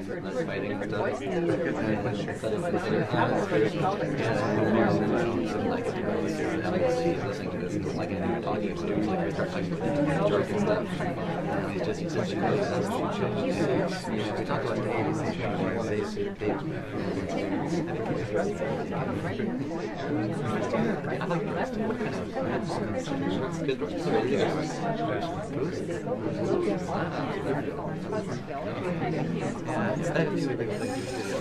fighting stuff, and instead of listening to this, like you're talking to dudes, like you're talking to jerk and stuff. He's just essentially knows that's the change. We talk about the I like the rest of what kind of good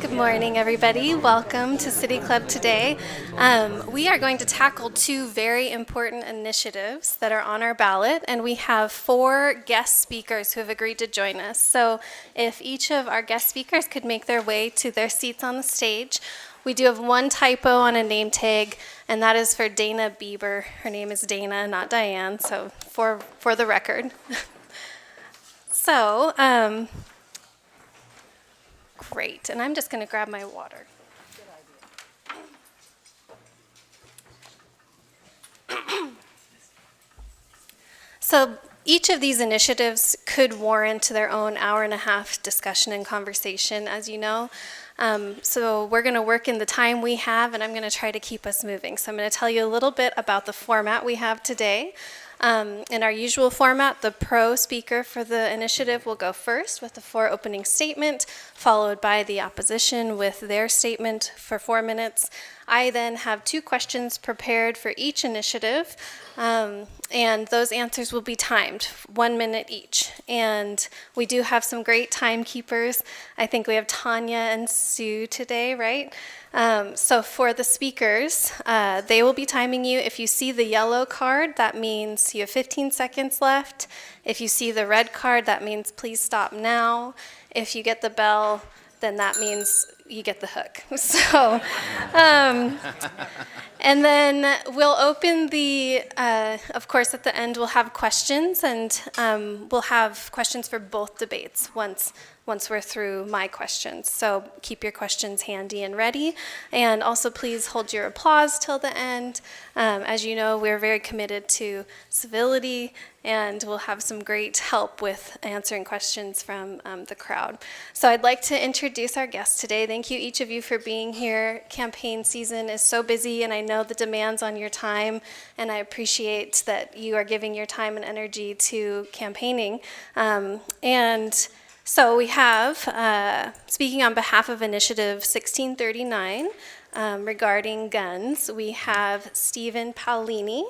Good morning, everybody. Welcome to City Club today. We are going to tackle two very important initiatives that are on our ballot, and we have 4 guest speakers who have agreed to join us. So if each of our guest speakers could make their way to their seats on the stage. We do have one typo on a name tag, and that is for Dana Bieber. Her name is Dana, not Diane, so for the record. So, great, and I'm just going to grab my water. So each of these initiatives could warrant their own hour-and-a-half discussion and conversation, as you know. So we're going to work in the time we have, and I'm going to try to keep us moving. So I'm going to tell you a little bit about the format we have today. In our usual format, the pro speaker for the initiative will go first with the 4 opening statement, followed by the opposition with their statement for 4 minutes. I then have 2 questions prepared for each initiative, and those answers will be timed, 1 minute each. And we do have some great timekeepers. I think we have Tanya and Sue today, right? So for the speakers, they will be timing you. If you see the yellow card, that means you have 15 seconds left. If you see the red card, that means please stop now. If you get the bell, then that means you get the hook. So, and then we'll open the, of course, at the end we'll have questions, and we'll have questions for both debates once we're through my questions. So keep your questions handy and ready. And also please hold your applause till the end. As you know, we're very committed to civility, and we'll have some great help with answering questions from the crowd. So I'd like to introduce our guests today. Thank you, each of you, for being here. Campaign season is so busy, and I know the demands on your time, and I appreciate that you are giving your time and energy to campaigning. So we have, speaking on behalf of Initiative 1639 regarding guns, we have Stephen Paolini.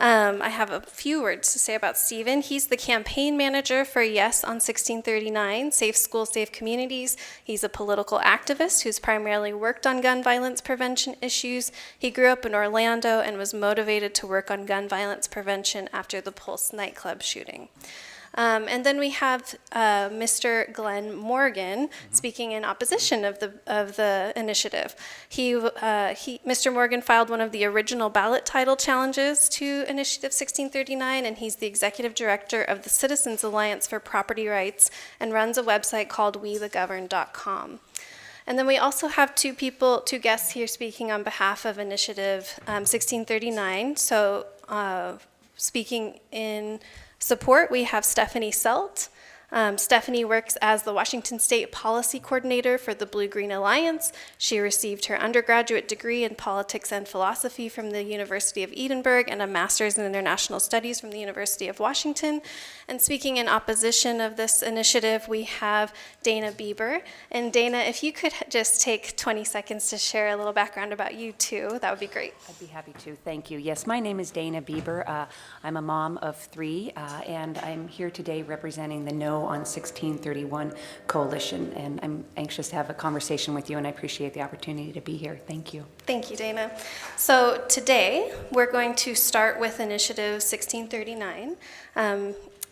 I have a few words to say about Stephen. He's the campaign manager for Yes on 1639, Safe Schools, Safe Communities. He's a political activist who's primarily worked on gun violence prevention issues. He grew up in Orlando and was motivated to work on gun violence prevention after the Pulse nightclub shooting. And then we have Mr. Glen Morgan speaking in opposition of the initiative. Mr. Morgan filed one of the original ballot title challenges to Initiative 1639, and he's the executive director of the Citizens Alliance for Property Rights and runs a website called wethegovern.com. And then we also have 2 guests here speaking on behalf of Initiative 1639. So speaking in support, we have Stephanie Celt. Stephanie works as the Washington State Policy Coordinator for the Blue-Green Alliance. She received her undergraduate degree in Politics and Philosophy from the University of Edinburgh and a Master's in International Studies from the University of Washington. And speaking in opposition of this initiative, we have Dana Bieber. And Dana, if you could just take 20 seconds to share a little background about you too, that would be great. I'd be happy to, thank you. Yes, my name is Dana Bieber. I'm a mom of 3, and I'm here today representing the No on 1631 Coalition, and I'm anxious to have a conversation with you, and I appreciate the opportunity to be here. Thank you. Thank you, Dana. So today, we're going to start with Initiative 1639.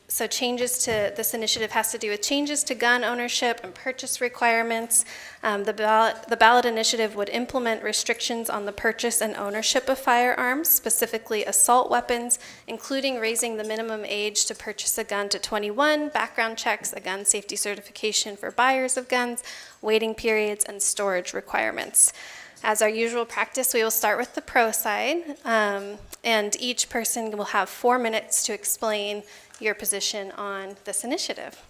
So changes to this initiative has to do with changes to gun ownership and purchase requirements. The ballot initiative would implement restrictions on the purchase and ownership of firearms, specifically assault weapons, including raising the minimum age to purchase a gun to 21, background checks, a gun safety certification for buyers of guns, waiting periods, and storage requirements. As our usual practice, we will start with the pro side, and each person will have 4 minutes to explain your position on this initiative.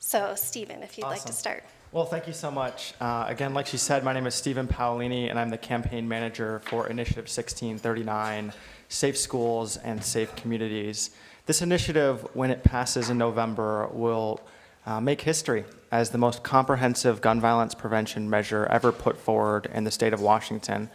So Stephen, if you'd like to Awesome. start. Well, thank you so much. Again, like she said, my name is Stephen Paolini, and I'm the campaign manager for Initiative 1639, Safe Schools and Safe Communities. This initiative, when it passes in November, will make history as the most comprehensive gun violence prevention measure ever put forward in the state of Washington.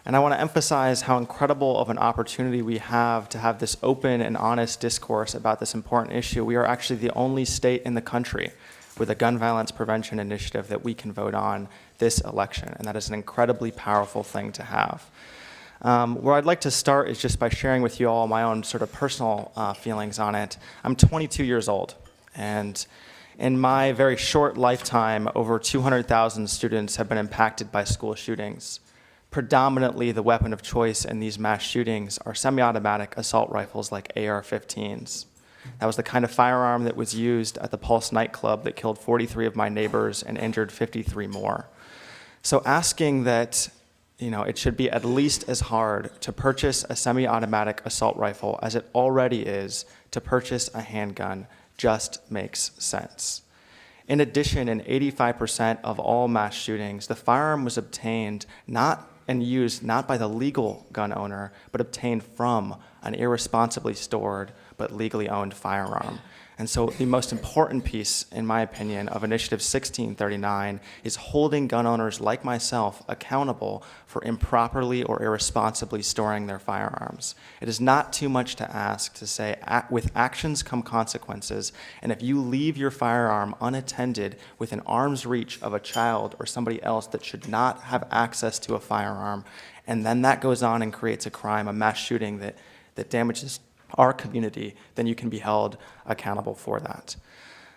And I want to emphasize how incredible of an opportunity we have to have this open and honest discourse about this important issue. We are actually the only state in the country with a gun violence prevention initiative that we can vote on this election, and that is an incredibly powerful thing to have. Where I'd like to start is just by sharing with you all my own sort of personal feelings on it. I'm 22 years old, and in my very short lifetime, over 200,000 students have been impacted by school shootings. Predominantly, the weapon of choice in these mass shootings are semi-automatic assault rifles like AR-15s. That was the kind of firearm that was used at the Pulse nightclub that killed 43 of my neighbors and injured 53 more. So asking that, it should be at least as hard to purchase a semi-automatic assault rifle as it already is to purchase a handgun just makes sense. In addition, in 85% of all mass shootings, the firearm was obtained and used not by the legal gun owner, but obtained from an irresponsibly stored but legally owned firearm. And so the most important piece, in my opinion, of Initiative 1639 is holding gun owners like myself accountable for improperly or irresponsibly storing their firearms. It is not too much to ask to say, with actions come consequences, and if you leave your firearm unattended within arm's reach of a child or somebody else that should not have access to a firearm, and then that goes on and creates a crime, a mass shooting that damages our community, then you can be held accountable for that.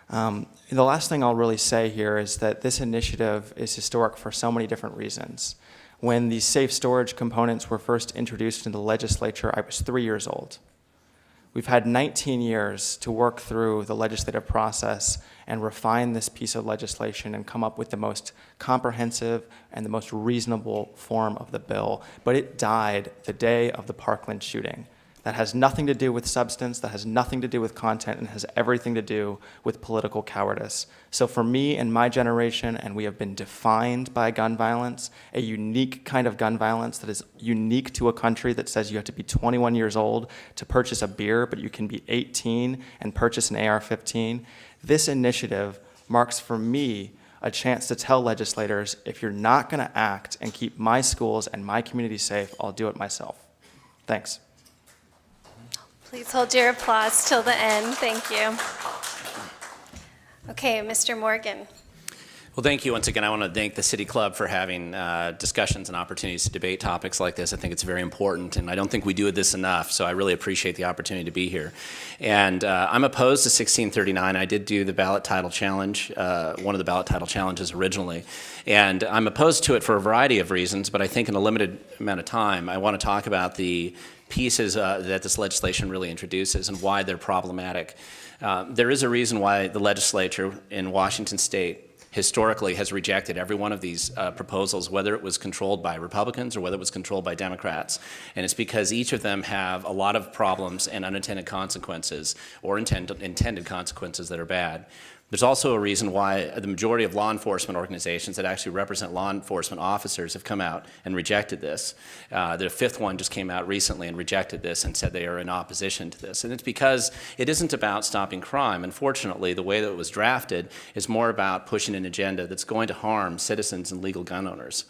The last thing I'll really say here is that this initiative is historic for so many different reasons. When these safe storage components were first introduced into the legislature, I was 3 years old. We've had 19 years to work through the legislative process and refine this piece of legislation and come up with the most comprehensive and the most reasonable form of the bill. But it died the day of the Parkland shooting. That has nothing to do with substance, that has nothing to do with content, and has everything to do with political cowardice. So for me and my generation, and we have been defined by gun violence, a unique kind of gun violence that is unique to a country that says you have to be 21 years old to purchase a beer, but you can be 18 and purchase an AR-15. This initiative marks for me a chance to tell legislators, if you're not going to act and keep my schools and my community safe, I'll do it myself. Thanks. Please hold your applause till the end. Thank you. Okay, Mr. Morgan. Well, thank you once again. I want to thank the City Club for having discussions and opportunities to debate topics like this. I think it's very important, and I don't think we do this enough, so I really appreciate the opportunity to be here. And I'm opposed to 1639. I did do the ballot title challenge, one of the ballot title challenges originally, and I'm opposed to it for a variety of reasons, but I think in a limited amount of time, I want to talk about the pieces that this legislation really introduces and why they're problematic. There is a reason why the legislature in Washington State historically has rejected every one of these proposals, whether it was controlled by Republicans or whether it was controlled by Democrats. And it's because each of them have a lot of problems and unintended consequences or intended consequences that are bad. There's also a reason why the majority of law enforcement organizations that actually represent law enforcement officers have come out and rejected this. The fifth one just came out recently and rejected this and said they are in opposition to this. And it's because it isn't about stopping crime. Unfortunately, the way that it was drafted is more about pushing an agenda that's going to harm citizens and legal gun owners.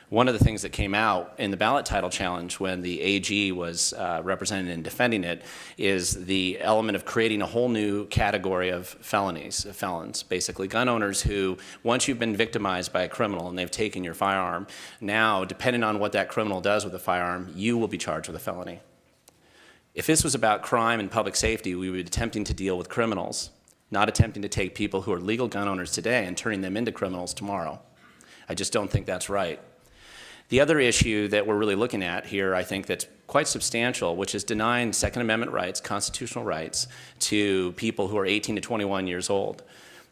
One of the things that came out in the ballot title challenge when the AG was represented and defending it is the element of creating a whole new category of felons, basically gun owners who, once you've been victimized by a criminal and they've taken your firearm, now, depending on what that criminal does with the firearm, you will be charged with a felony. If this was about crime and public safety, we would be attempting to deal with criminals, not attempting to take people who are legal gun owners today and turning them into criminals tomorrow. I just don't think that's right. The other issue that we're really looking at here, I think that's quite substantial, which is denying Second Amendment rights, constitutional rights, to people who are 18 to 21 years old.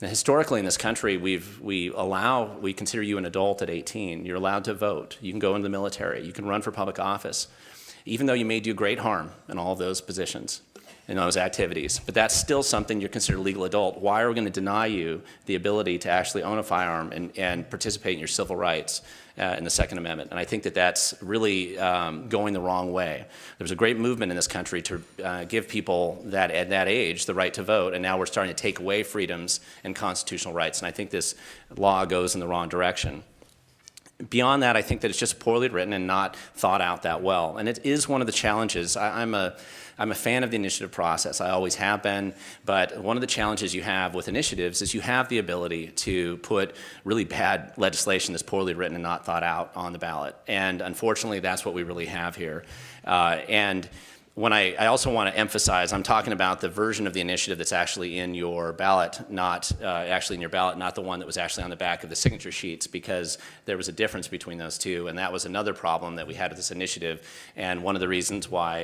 Now, historically in this country, we consider you an adult at 18. You're allowed to vote. You can go into the military. You can run for public office, even though you may do great harm in all of those positions. in those activities. But that's still something you're considered a legal adult. Why are we going to deny you the ability to actually own a firearm and participate in your civil rights in the Second Amendment? And I think that that's really going the wrong way. There was a great movement in this country to give people that at that age the right to vote, and now we're starting to take away freedoms and constitutional rights. And I think this law goes in the wrong direction. Beyond that, I think that it's just poorly written and not thought out that well. And it is one of the challenges. I'm a fan of the initiative process. I always have been. But one of the challenges you have with initiatives is you have the ability to put really bad legislation that's poorly written and not thought out on the ballot. And unfortunately, that's what we really have here. And when I also want to emphasize, I'm talking about the version of the initiative that's actually in your ballot, not the one that was actually on the back of the signature sheets, because there was a difference between those two, and that was another problem that we had with this initiative, and one of the reasons why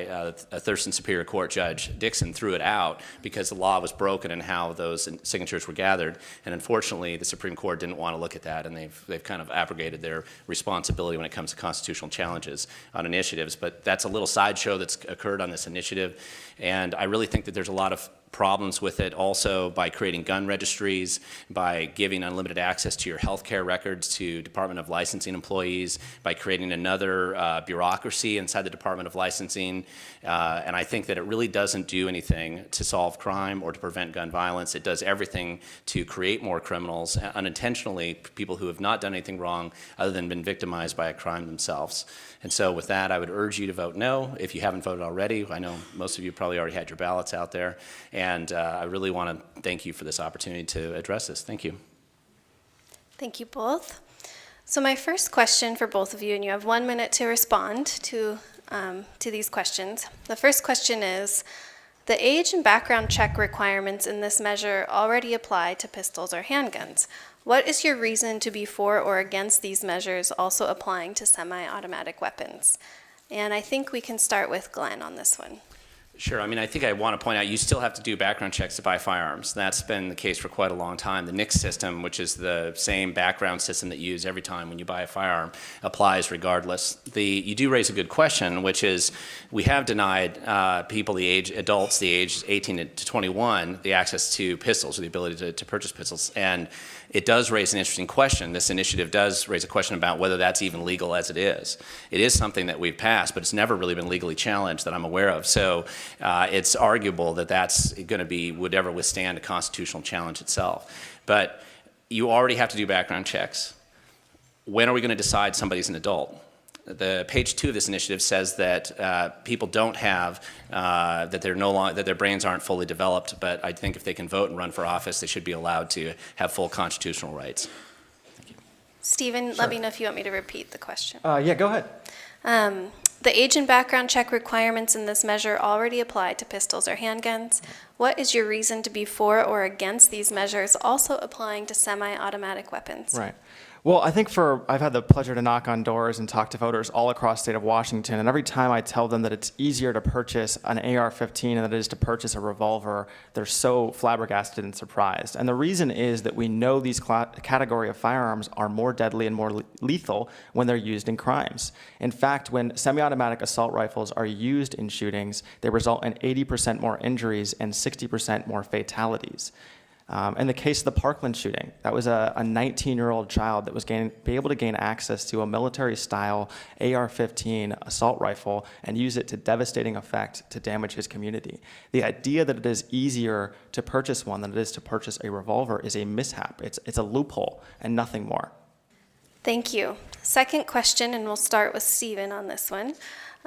a Thurston Superior Court Judge Dixon threw it out, because the law was broken in how those signatures were gathered, and unfortunately the Supreme Court didn't want to look at that, and they've kind of abrogated their responsibility when it comes to constitutional challenges on initiatives. But that's a little sideshow that's occurred on this initiative, and I really think that there's a lot of problems with it also by creating gun registries, by giving unlimited access to your health care records to Department of Licensing employees, by creating another bureaucracy inside the Department of Licensing. And I think that it really doesn't do anything to solve crime or to prevent gun violence. It does everything to create more criminals, unintentionally, people who have not done anything wrong other than been victimized by a crime themselves. And so with that, I would urge you to vote no if you haven't voted already. I know most of you probably already had your ballots out there. And I really want to thank you for this opportunity to address this. Thank you. Thank you both. So my first question for both of you, and you have 1 minute to respond to these questions. The first question is, the age and background check requirements in this measure already apply to pistols or handguns. What is your reason to be for or against these measures also applying to semi-automatic weapons? And I think we can start with Glenn on this one. Sure. I mean, I think I want to point out you still have to do background checks to buy firearms. That's been the case for quite a long time. The NICS system, which is the same background system that you use every time when you buy a firearm, applies regardless. You do raise a good question, which is we have denied adults the age 18 to 21, the access to pistols or the ability to purchase pistols. And it does raise an interesting question. This initiative does raise a question about whether that's even legal as it is. It is something that we've passed, but it's never really been legally challenged that I'm aware of. So it's arguable that that's going to would ever withstand a constitutional challenge itself. But you already have to do background checks. When are we going to decide somebody's an adult? The page 2 of this initiative says that people don't have that their brains aren't fully developed. But I think if they can vote and run for office, they should be allowed to have full constitutional rights. Thank you. Stephen, Sure. Let me know if you want me to repeat the question. Yeah, go ahead. The age and background check requirements in this measure already apply to pistols or handguns. What is your reason to be for or against these measures also applying to semi-automatic weapons? Right. Well, I think I've had the pleasure to knock on doors and talk to voters all across the state of Washington, and every time I tell them that it's easier to purchase an AR-15 than it is to purchase a revolver, they're so flabbergasted and surprised. And the reason is that we know these category of firearms are more deadly and more lethal when they're used in crimes. In fact, when semi-automatic assault rifles are used in shootings, they result in 80% more injuries and 60% more fatalities. In the case of the Parkland shooting, that was a 19-year-old child that was be able to gain access to a military-style AR-15 assault rifle and use it to devastating effect to damage his community. The idea that it is easier to purchase one than it is to purchase a revolver is a mishap. It's a loophole and nothing more. Thank you. Second question, and we'll start with Stephen on this one.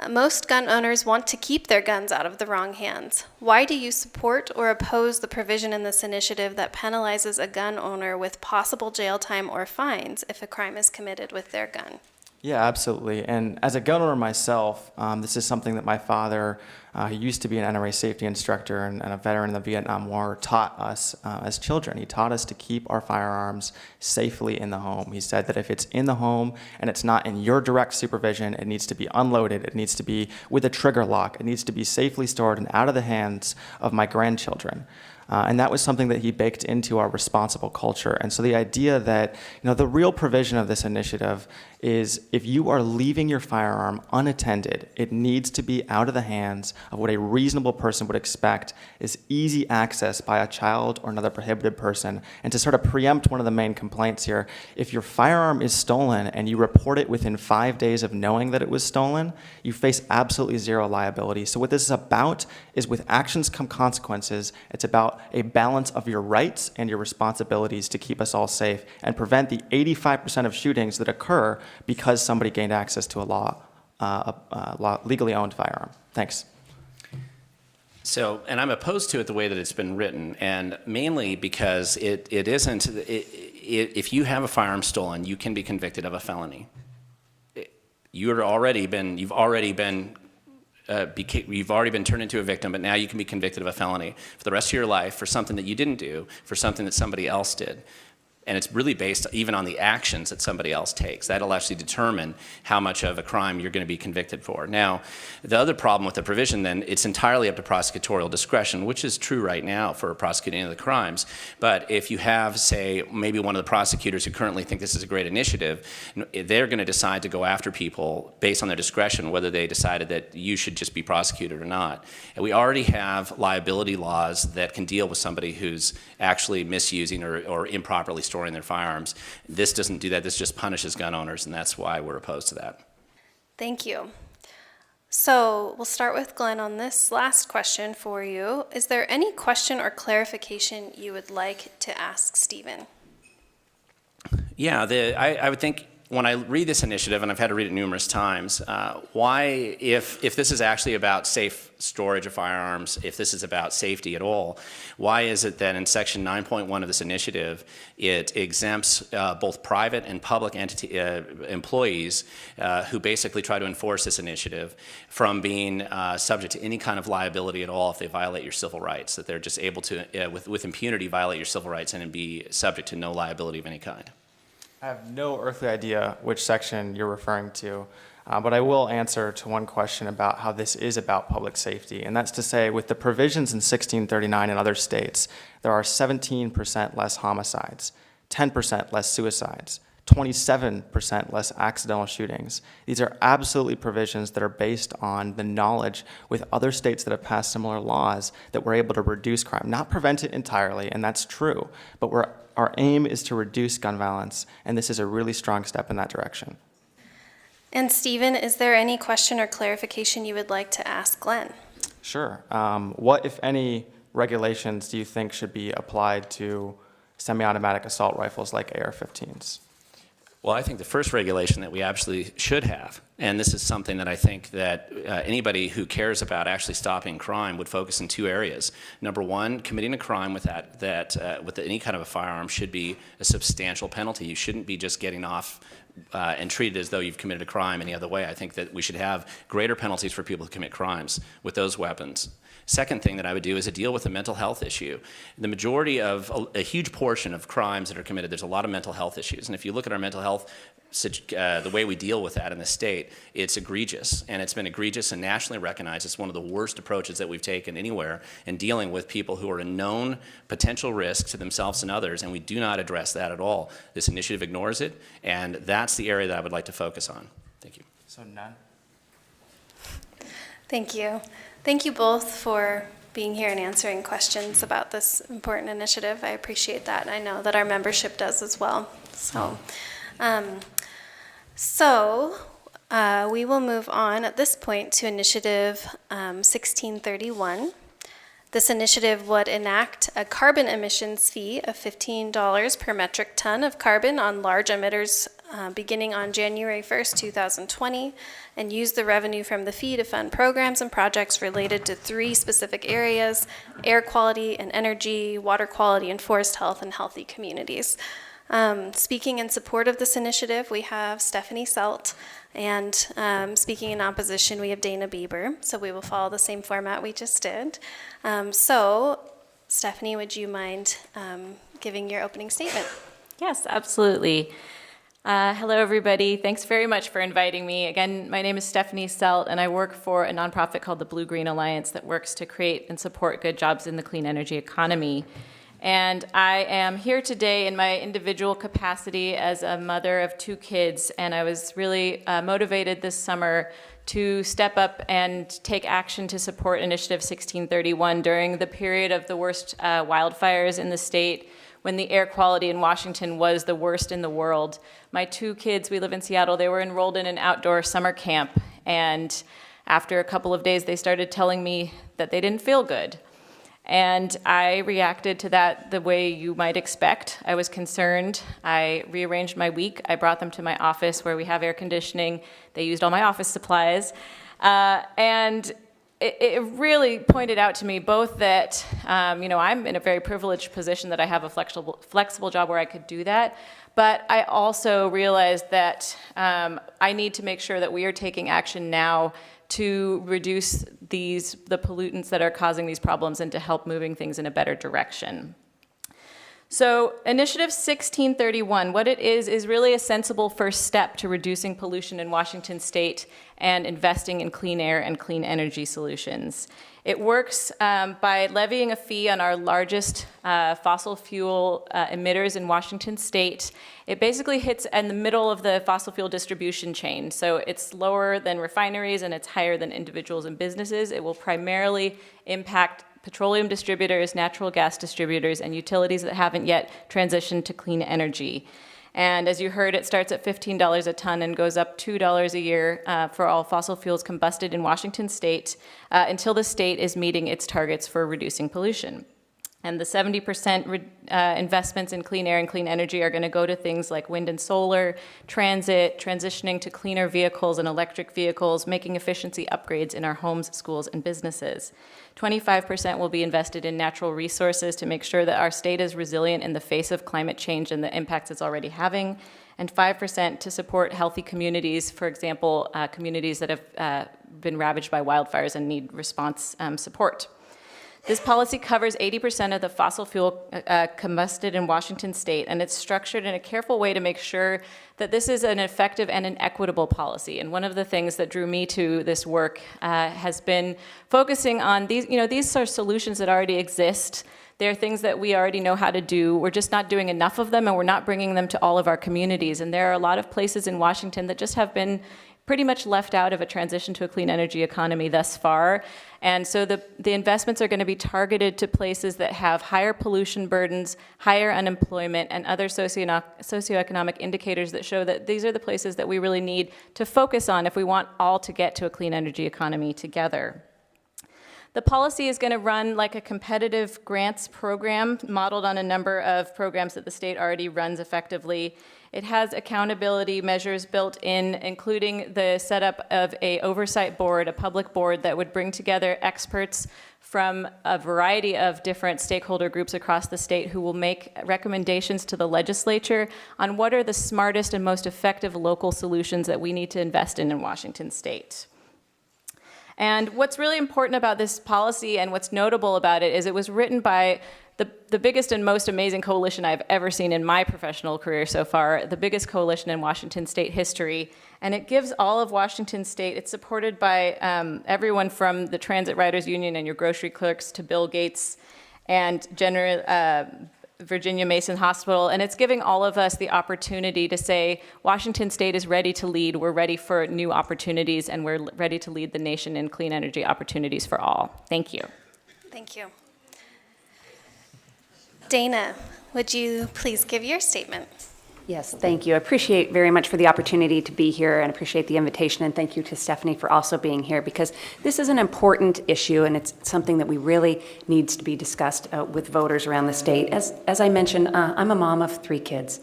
Most gun owners want to keep their guns out of the wrong hands. Why do you support or oppose the provision in this initiative that penalizes a gun owner with possible jail time or fines if a crime is committed with their gun? Yeah, absolutely. And as a gun owner myself, this is something that my father, who used to be an NRA safety instructor and a veteran in the Vietnam War, taught us as children. He taught us to keep our firearms safely in the home. He said that if it's in the home and it's not in your direct supervision, it needs to be unloaded, it needs to be with a trigger lock, it needs to be safely stored and out of the hands of my grandchildren. And that was something that he baked into our responsible culture. And so the idea that, the real provision of this initiative is if you are leaving your firearm unattended, it needs to be out of the hands of what a reasonable person would expect is easy access by a child or another prohibited person. And to sort of preempt one of the main complaints here, if your firearm is stolen and you report it within 5 days of knowing that it was stolen, you face absolutely zero liability. So what this is about is with actions come consequences. It's about a balance of your rights and your responsibilities to keep us all safe and prevent the 85% of shootings that occur because somebody gained access to a legally owned firearm. Thanks. So, and I'm opposed to it the way that it's been written, and mainly because it isn't, if you have a firearm stolen, you can be convicted of a felony. You've already been turned into a victim, but now you can be convicted of a felony for the rest of your life for something that you didn't do, for something that somebody else did. And it's really based even on the actions that somebody else takes. That'll actually determine how much of a crime you're going to be convicted for. Now, the other problem with the provision then, it's entirely up to prosecutorial discretion, which is true right now for prosecuting the crimes. But if you have, say, maybe one of the prosecutors who currently think this is a great initiative, they're going to decide to go after people based on their discretion, whether they decided that you should just be prosecuted or not. And we already have liability laws that can deal with somebody who's actually misusing or improperly storing their firearms. This doesn't do that. This just punishes gun owners, and that's why we're opposed to that. Thank you. So we'll start with Glenn on this last question for you. Is there any question or clarification you would like to ask Stephen? Yeah, I would think when I read this initiative, and I've had to read it numerous times, why, if this is actually about safe storage of firearms, if this is about safety at all, why is it that in Section 9.1 of this initiative, it exempts both private and public entity employees who basically try to enforce this initiative from being subject to any kind of liability at all if they violate your civil rights, that they're just able to, with impunity, violate your civil rights and be subject to no liability of any kind? I have no earthly idea which section you're referring to, but I will answer to one question about how this is about public safety. And that's to say, with the provisions in 1639 in other states, there are 17% less homicides, 10% less suicides, 27% less accidental shootings. These are absolutely provisions that are based on the knowledge with other states that have passed similar laws that we're able to reduce crime, not prevent it entirely, and that's true, but our aim is to reduce gun violence, and this is a really strong step in that direction. And Stephen, is there any question or clarification you would like to ask Glenn? Sure. What, if any, regulations do you think should be applied to semi-automatic assault rifles like AR-15s? Well, I think the first regulation that we absolutely should have, and this is something that I think that anybody who cares about actually stopping crime would focus in two areas. Number one, committing a crime with with any kind of a firearm should be a substantial penalty. You shouldn't be just getting off and treated as though you've committed a crime any other way. I think that we should have greater penalties for people who commit crimes with those weapons. Second thing that I would do is to deal with the mental health issue. The majority of, a huge portion of crimes that are committed, there's a lot of mental health issues. And if you look at our mental health, the way we deal with that in the state, it's egregious. And it's been egregious and nationally recognized as one of the worst approaches that we've taken anywhere in dealing with people who are a known potential risk to themselves and others, and we do not address that at all. This initiative ignores it, and that's the area that I would like to focus on. Thank you. So none? Thank you. Thank you both for being here and answering questions about this important initiative. I appreciate that, and I know that our membership does as well. We will move on at this point to Initiative 1631. This initiative would enact a carbon emissions fee of $15 per metric ton of carbon on large emitters beginning on January 1st, 2020, and use the revenue from the fee to fund programs and projects related to three specific areas: air quality and energy, water quality and forest health, and healthy communities. Speaking in support of this initiative, we have Stephanie Celt, and speaking in opposition, we have Dana Bieber. So we will follow the same format we just did. Stephanie, would you mind giving your opening statement? Yes, absolutely. Hello, everybody. Thanks very much for inviting me. Again, my name is Stephanie Celt, and I work for a nonprofit called the Blue Green Alliance that works to create and support good jobs in the clean energy economy. And I am here today in my individual capacity as a mother of 2 kids, and I was really motivated this summer to step up and take action to support Initiative 1631 during the period of the worst wildfires in the state, when the air quality in Washington was the worst in the world. My 2 kids, we live in Seattle, they were enrolled in an outdoor summer camp, and after a couple of days, they started telling me that they didn't feel good. And I reacted to that the way you might expect. I was concerned. I rearranged my week. I brought them to my office where we have air conditioning. They used all my office supplies. And it really pointed out to me both that, I'm in a very privileged position that I have a flexible job where I could do that. But I also realized that I need to make sure that we are taking action now to reduce the pollutants that are causing these problems and to help moving things in a better direction. So Initiative 1631, what it is really a sensible first step to reducing pollution in Washington state and investing in clean air and clean energy solutions. It works by levying a fee on our largest fossil fuel emitters in Washington state. It basically hits in the middle of the fossil fuel distribution chain. So it's lower than refineries and it's higher than individuals and businesses. It will primarily impact petroleum distributors, natural gas distributors, and utilities that haven't yet transitioned to clean energy. And as you heard, it starts at $15 a ton and goes up $2 a year for all fossil fuels combusted in Washington state until the state is meeting its targets for reducing pollution. And the 70% investments in clean air and clean energy are going to go to things like wind and solar, transit, transitioning to cleaner vehicles and electric vehicles, making efficiency upgrades in our homes, schools, and businesses. 25% will be invested in natural resources to make sure that our state is resilient in the face of climate change and the impacts it's already having, and 5% to support healthy communities, for example, communities that have been ravaged by wildfires and need response support. This policy covers 80% of the fossil fuel combusted in Washington state, and it's structured in a careful way to make sure that this is an effective and an equitable policy. And one of the things that drew me to this work has been focusing on these are solutions that already exist. They're things that we already know how to do. We're just not doing enough of them, and we're not bringing them to all of our communities. And there are a lot of places in Washington that just have been pretty much left out of a transition to a clean energy economy thus far. And so the investments are going to be targeted to places that have higher pollution burdens, higher unemployment, and other socioeconomic indicators that show that these are the places that we really need to focus on if we want all to get to a clean energy economy together. The policy is going to run like a competitive grants program modeled on a number of programs that the state already runs effectively. It has accountability measures built in, including the setup of an oversight board, a public board that would bring together experts from a variety of different stakeholder groups across the state who will make recommendations to the legislature on what are the smartest and most effective local solutions that we need to invest in Washington state. And what's really important about this policy and what's notable about it is it was written by the biggest and most amazing coalition I've ever seen in my professional career so far, the biggest coalition in Washington state history. And it gives all of Washington state, it's supported by everyone from the Transit Riders Union and your grocery clerks to Bill Gates and Virginia Mason Hospital. And it's giving all of us the opportunity to say, Washington state is ready to lead, we're ready for new opportunities, and we're ready to lead the nation in clean energy opportunities for all. Thank you. Thank you. Dana, would you please give your statement? Yes, thank you. I appreciate very much for the opportunity to be here and appreciate the invitation, and thank you to Stephanie for also being here, because this is an important issue and it's something that we really needs to be discussed with voters around the state. As I mentioned, I'm a mom of 3 kids.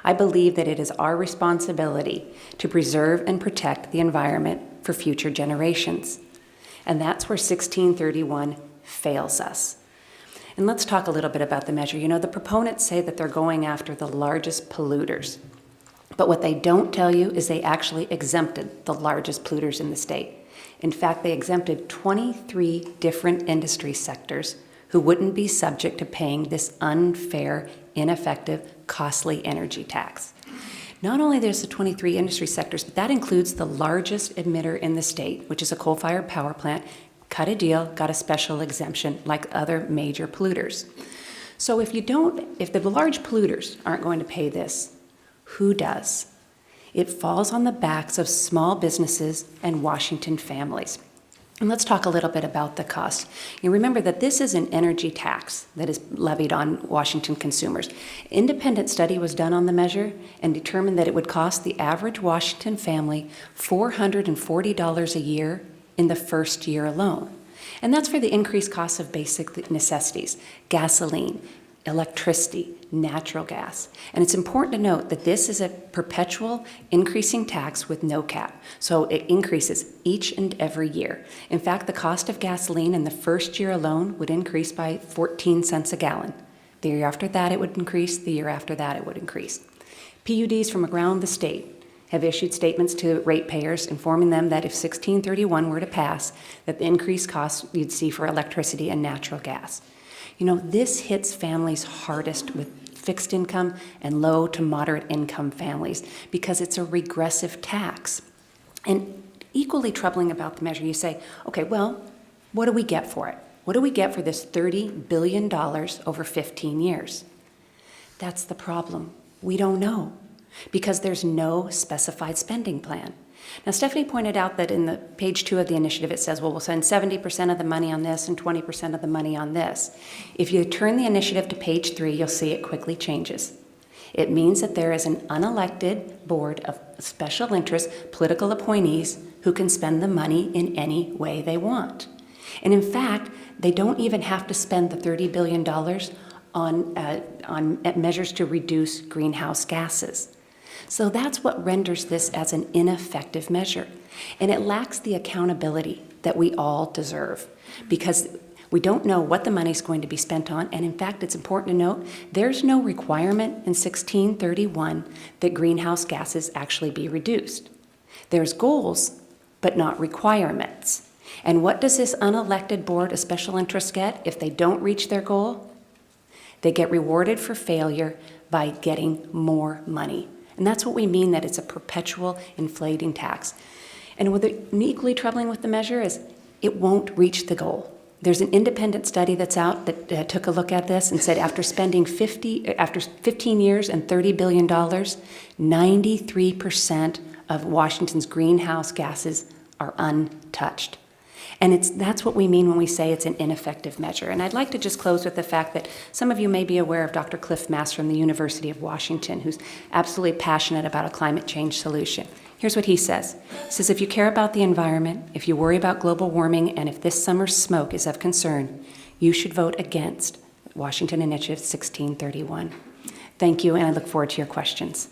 I believe that it is our responsibility to preserve and protect the environment for future generations. And that's where 1631 fails us. And let's talk a little bit about the measure. You know, the proponents say that they're going after the largest polluters. But what they don't tell you is they actually exempted the largest polluters in the state. In fact, they exempted 23 different industry sectors who wouldn't be subject to paying this unfair, ineffective, costly energy tax. Not only there's the 23 industry sectors, but that includes the largest emitter in the state, which is a coal-fired power plant, cut a deal, got a special exemption like other major polluters. So if the large polluters aren't going to pay this, who does? It falls on the backs of small businesses and Washington families. And let's talk a little bit about the cost. You remember that this is an energy tax that is levied on Washington consumers. Independent study was done on the measure and determined that it would cost the average Washington family $440 a year in the first year alone. And that's for the increased costs of basic necessities: gasoline, electricity, natural gas. And it's important to note that this is a perpetual increasing tax with no cap. So it increases each and every year. In fact, the cost of gasoline in the first year alone would increase by 14 cents a gallon. The year after that, it would increase. The year after that, it would increase. PUDs from around the state have issued statements to ratepayers informing them that if 1631 were to pass, that the increased costs you'd see for electricity and natural gas. You know, this hits families hardest with fixed income and low to moderate income families because it's a regressive tax. And equally troubling about the measure, you say, okay, well, what do we get for it? What do we get for this $30 billion over 15 years? That's the problem. We don't know because there's no specified spending plan. Now, Stephanie pointed out that in the page 2 of the initiative, it says, well, we'll spend 70% of the money on this and 20% of the money on this. If you turn the initiative to page 3, you'll see it quickly changes. It means that there is an unelected board of special interest political appointees who can spend the money in any way they want. And in fact, they don't even have to spend the $30 billion on measures to reduce greenhouse gases. So that's what renders this as an ineffective measure. And it lacks the accountability that we all deserve because we don't know what the money's going to be spent on. And in fact, it's important to note, there's no requirement in 1631 that greenhouse gases actually be reduced. There's goals, but not requirements. And what does this unelected board of special interests get if they don't reach their goal? They get rewarded for failure by getting more money. And that's what we mean that it's a perpetual inflating tax. And what's equally troubling with the measure is it won't reach the goal. There's an independent study that's out that took a look at this and said after spending 15 years and $30 billion, 93% of Washington's greenhouse gases are untouched. And that's what we mean when we say it's an ineffective measure. And I'd like to just close with the fact that some of you may be aware of Dr. Cliff Mass from the University of Washington, who's absolutely passionate about a climate change solution. Here's what he says. He says, if you care about the environment, if you worry about global warming, and if this summer's smoke is of concern, you should vote against Washington Initiative 1631. Thank you, and I look forward to your questions.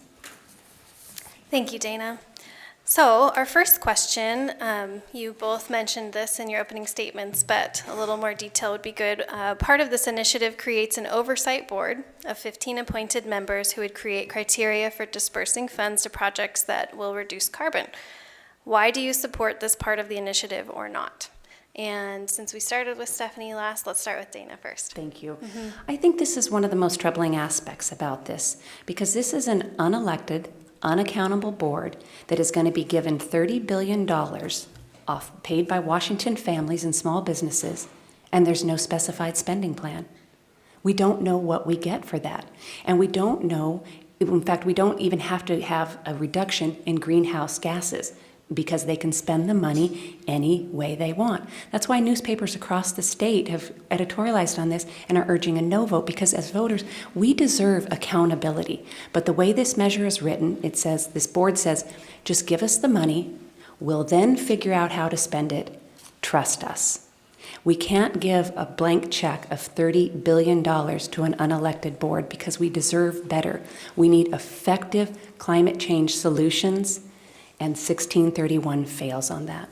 Thank you, Dana. So our first question, you both mentioned this in your opening statements, but a little more detail would be good. Part of this initiative creates an oversight board of 15 appointed members who would create criteria for dispersing funds to projects that will reduce carbon. Why do you support this part of the initiative or not? And since we started with Stephanie last, let's start with Dana first. Thank you. I think this is one of the most troubling aspects about this, because this is an unelected, unaccountable board that is going to be given $30 billion paid by Washington families and small businesses, and there's no specified spending plan. We don't know what we get for that. And we don't know, in fact, we don't even have to have a reduction in greenhouse gases because they can spend the money any way they want. That's why newspapers across the state have editorialized on this and are urging a no vote, because as voters, we deserve accountability. But the way this measure is written, it says, this board says, just give us the money, we'll then figure out how to spend it, trust us. We can't give a blank check of $30 billion to an unelected board because we deserve better. We need effective climate change solutions, and 1631 fails on that.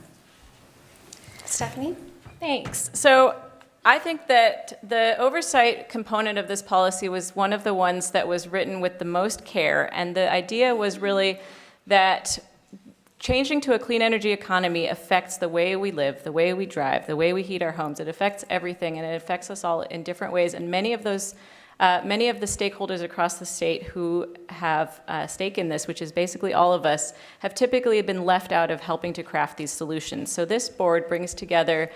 Stephanie? Thanks. So I think that the oversight component of this policy was one of the ones that was written with the most care, and the idea was really that changing to a clean energy economy affects the way we live, the way we drive, the way we heat our homes. It affects everything, and it affects us all in different ways, and many of the stakeholders across the state who have a stake in this, which is basically all of us, have typically been left out of helping to craft these solutions. So this board brings together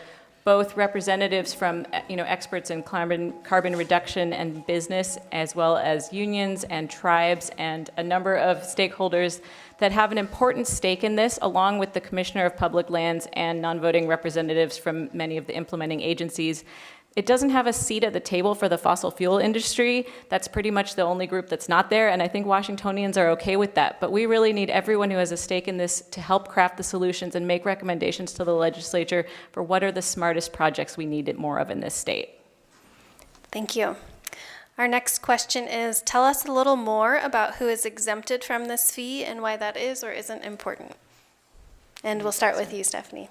both representatives from experts in carbon reduction and business, as well as unions and tribes and a number of stakeholders that have an important stake in this, along with the Commissioner of Public Lands and non-voting representatives from many of the implementing agencies. It doesn't have a seat at the table for the fossil fuel industry. That's pretty much the only group that's not there, and I think Washingtonians are okay with that. But we really need everyone who has a stake in this to help craft the solutions and make recommendations to the legislature for what are the smartest projects we need more of in this state. Thank you. Our next question is, tell us a little more about who is exempted from this fee and why that is or isn't important. And we'll start with you, Stephanie.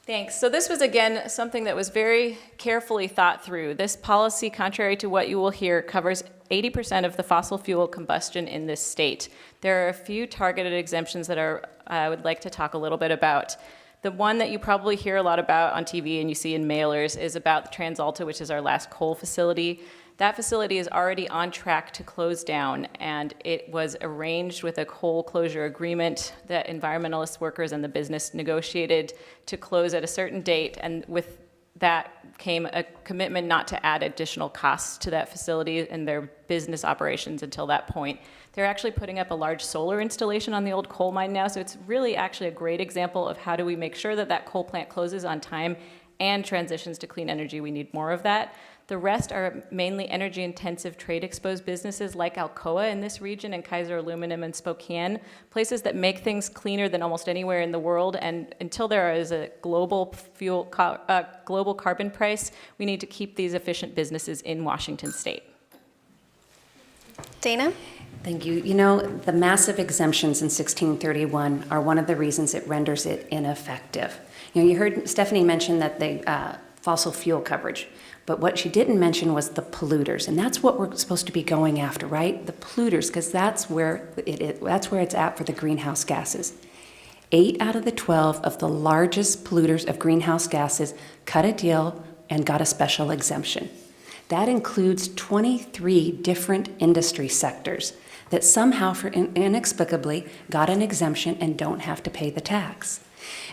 Thanks. So this was, again, something that was very carefully thought through. This policy, contrary to what you will hear, covers 80% of the fossil fuel combustion in this state. There are a few targeted exemptions that I would like to talk a little bit about. The one that you probably hear a lot about on TV and you see in mailers is about the TransAlta, which is our last coal facility. That facility is already on track to close down, and it was arranged with a coal closure agreement that environmentalist workers and the business negotiated to close at a certain date, and with that came a commitment not to add additional costs to that facility and their business operations until that point. They're actually putting up a large solar installation on the old coal mine now, so it's really actually a great example of how do we make sure that that coal plant closes on time and transitions to clean energy. We need more of that. The rest are mainly energy-intensive, trade-exposed businesses like Alcoa in this region and Kaiser Aluminum in Spokane, places that make things cleaner than almost anywhere in the world. And until there is a global carbon price, we need to keep these efficient businesses in Washington State. Dana? Thank you. You know, the massive exemptions in 1631 are one of the reasons it renders it ineffective. You know, you heard Stephanie mention that the fossil fuel coverage. But what she didn't mention was the polluters, and that's what we're supposed to be going after, right? The polluters, because that's where it's at for the greenhouse gases. 8 out of the 12 of the largest polluters of greenhouse gases cut a deal and got a special exemption. That includes 23 different industry sectors that somehow, inexplicably, got an exemption and don't have to pay the tax.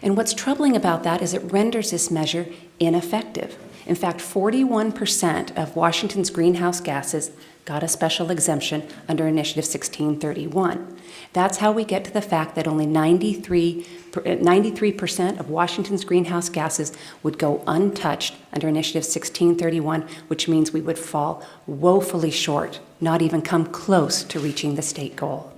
And what's troubling about that is it renders this measure ineffective. In fact, 41% of Washington's greenhouse gases got a special exemption under Initiative 1631. That's how we get to the fact that only 93% of Washington's greenhouse gases would go untouched under Initiative 1631, which means we would fall woefully short, not even come close to reaching the state goal.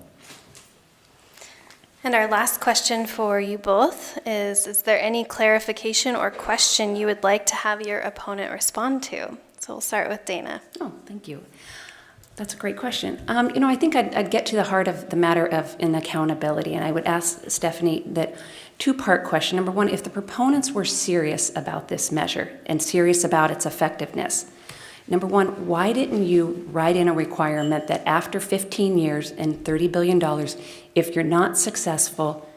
And our last question for you both is there any clarification or question you would like to have your opponent respond to? So we'll start with Dana. Oh, thank you. That's a great question. You know, I think I'd get to the heart of the matter of accountability, and I would ask Stephanie that two-part question. Number one, if the proponents were serious about this measure and serious about its effectiveness, number one, why didn't you write in a requirement that after 15 years and $30 billion, if you're not successful,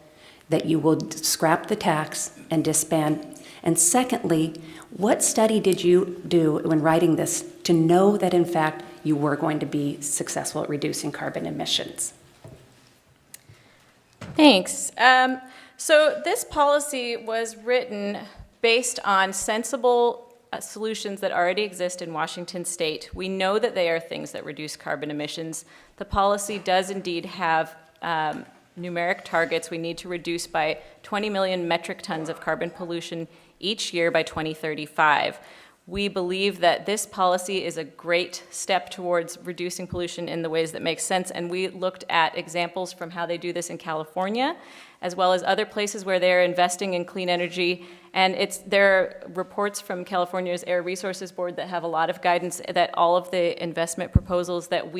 that you will scrap the tax and disband? And secondly, what study did you do when writing this to know that, in fact, you were going to be successful at reducing carbon emissions? Thanks. So this policy was written based on sensible solutions that already exist in Washington State. We know that they are things that reduce carbon emissions. The policy does indeed have numeric targets. We need to reduce by 20 million metric tons of carbon pollution each year by 2035. We believe that this policy is a great step towards reducing pollution in the ways that make sense, and we looked at examples from how they do this in California, as well as other places where they're investing in clean energy. And there are reports from California's Air Resources Board that have a lot of guidance that all of the investment proposals that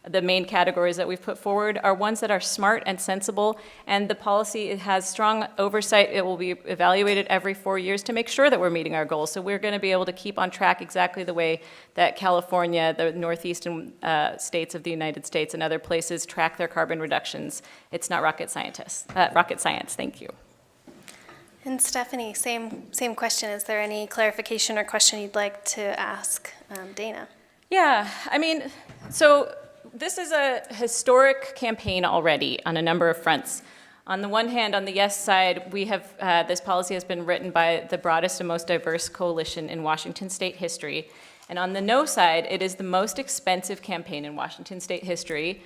the main categories that we've put forward are ones that are smart and sensible, and the policy has strong oversight. It will be evaluated every 4 years to make sure that we're meeting our goals. So we're going to be able to keep on track exactly the way that California, the northeastern states of the United States, and other places track their carbon reductions. It's not rocket science. Thank you. And Stephanie, same question. Is there any clarification or question you'd like to ask Dana? Yeah, I mean, so this is a historic campaign already on a number of fronts. On the one hand, on the yes side, we have this policy has been written by the broadest and most diverse coalition in Washington state history. And on the no side, it is the most expensive campaign in Washington state history.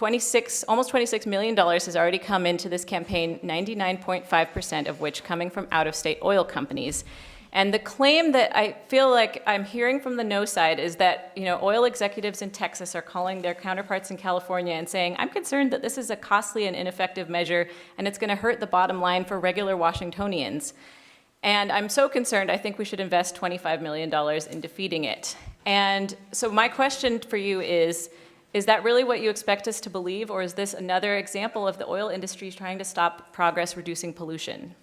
Almost $26 million has already come into this campaign, 99.5% of which coming from out-of-state oil companies. And the claim that I feel like I'm hearing from the no side is that, oil executives in Texas are calling their counterparts in California and saying, I'm concerned that this is a costly and ineffective measure and it's going to hurt the bottom line for regular Washingtonians. And I'm so concerned, I think we should invest $25 million in defeating it. And so my question for you is that really what you expect us to believe, or is this another example of the oil industry trying to stop progress reducing pollution?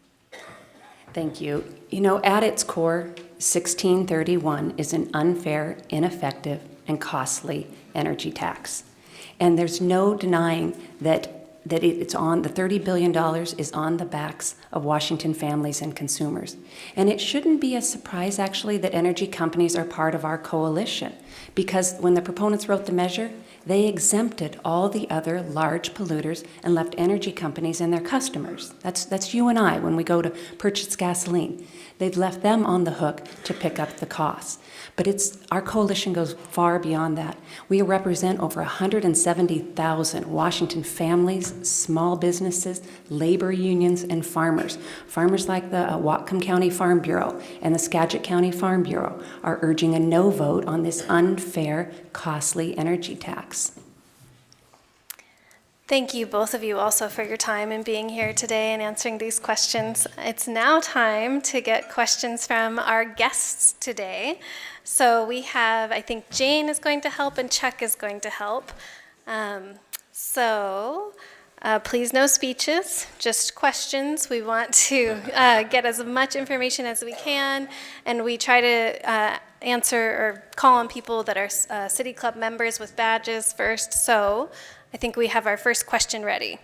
Thank you. At its core, 1631 is an unfair, ineffective, and costly energy tax. And there's no denying that it's on, the $30 billion is on the backs of Washington families and consumers. And it shouldn't be a surprise, actually, that energy companies are part of our coalition, because when the proponents wrote the measure, they exempted all the other large polluters and left energy companies and their customers. That's you and I when we go to purchase gasoline. They've left them on the hook to pick up the costs. But our coalition goes far beyond that. We represent over 170,000 Washington families, small businesses, labor unions, and farmers. Farmers like the Whatcom County Farm Bureau and the Skagit County Farm Bureau are urging a no vote on this unfair, costly energy tax. Thank you, both of you, also for your time and being here today and answering these questions. It's now time to get questions from our guests today. So we have, I think Jane is going to help and Chuck is going to help. Please no speeches, just questions. We want to get as much information as we can, and we try to answer or call on people that are City Club members with badges first. So I think we have our first question ready.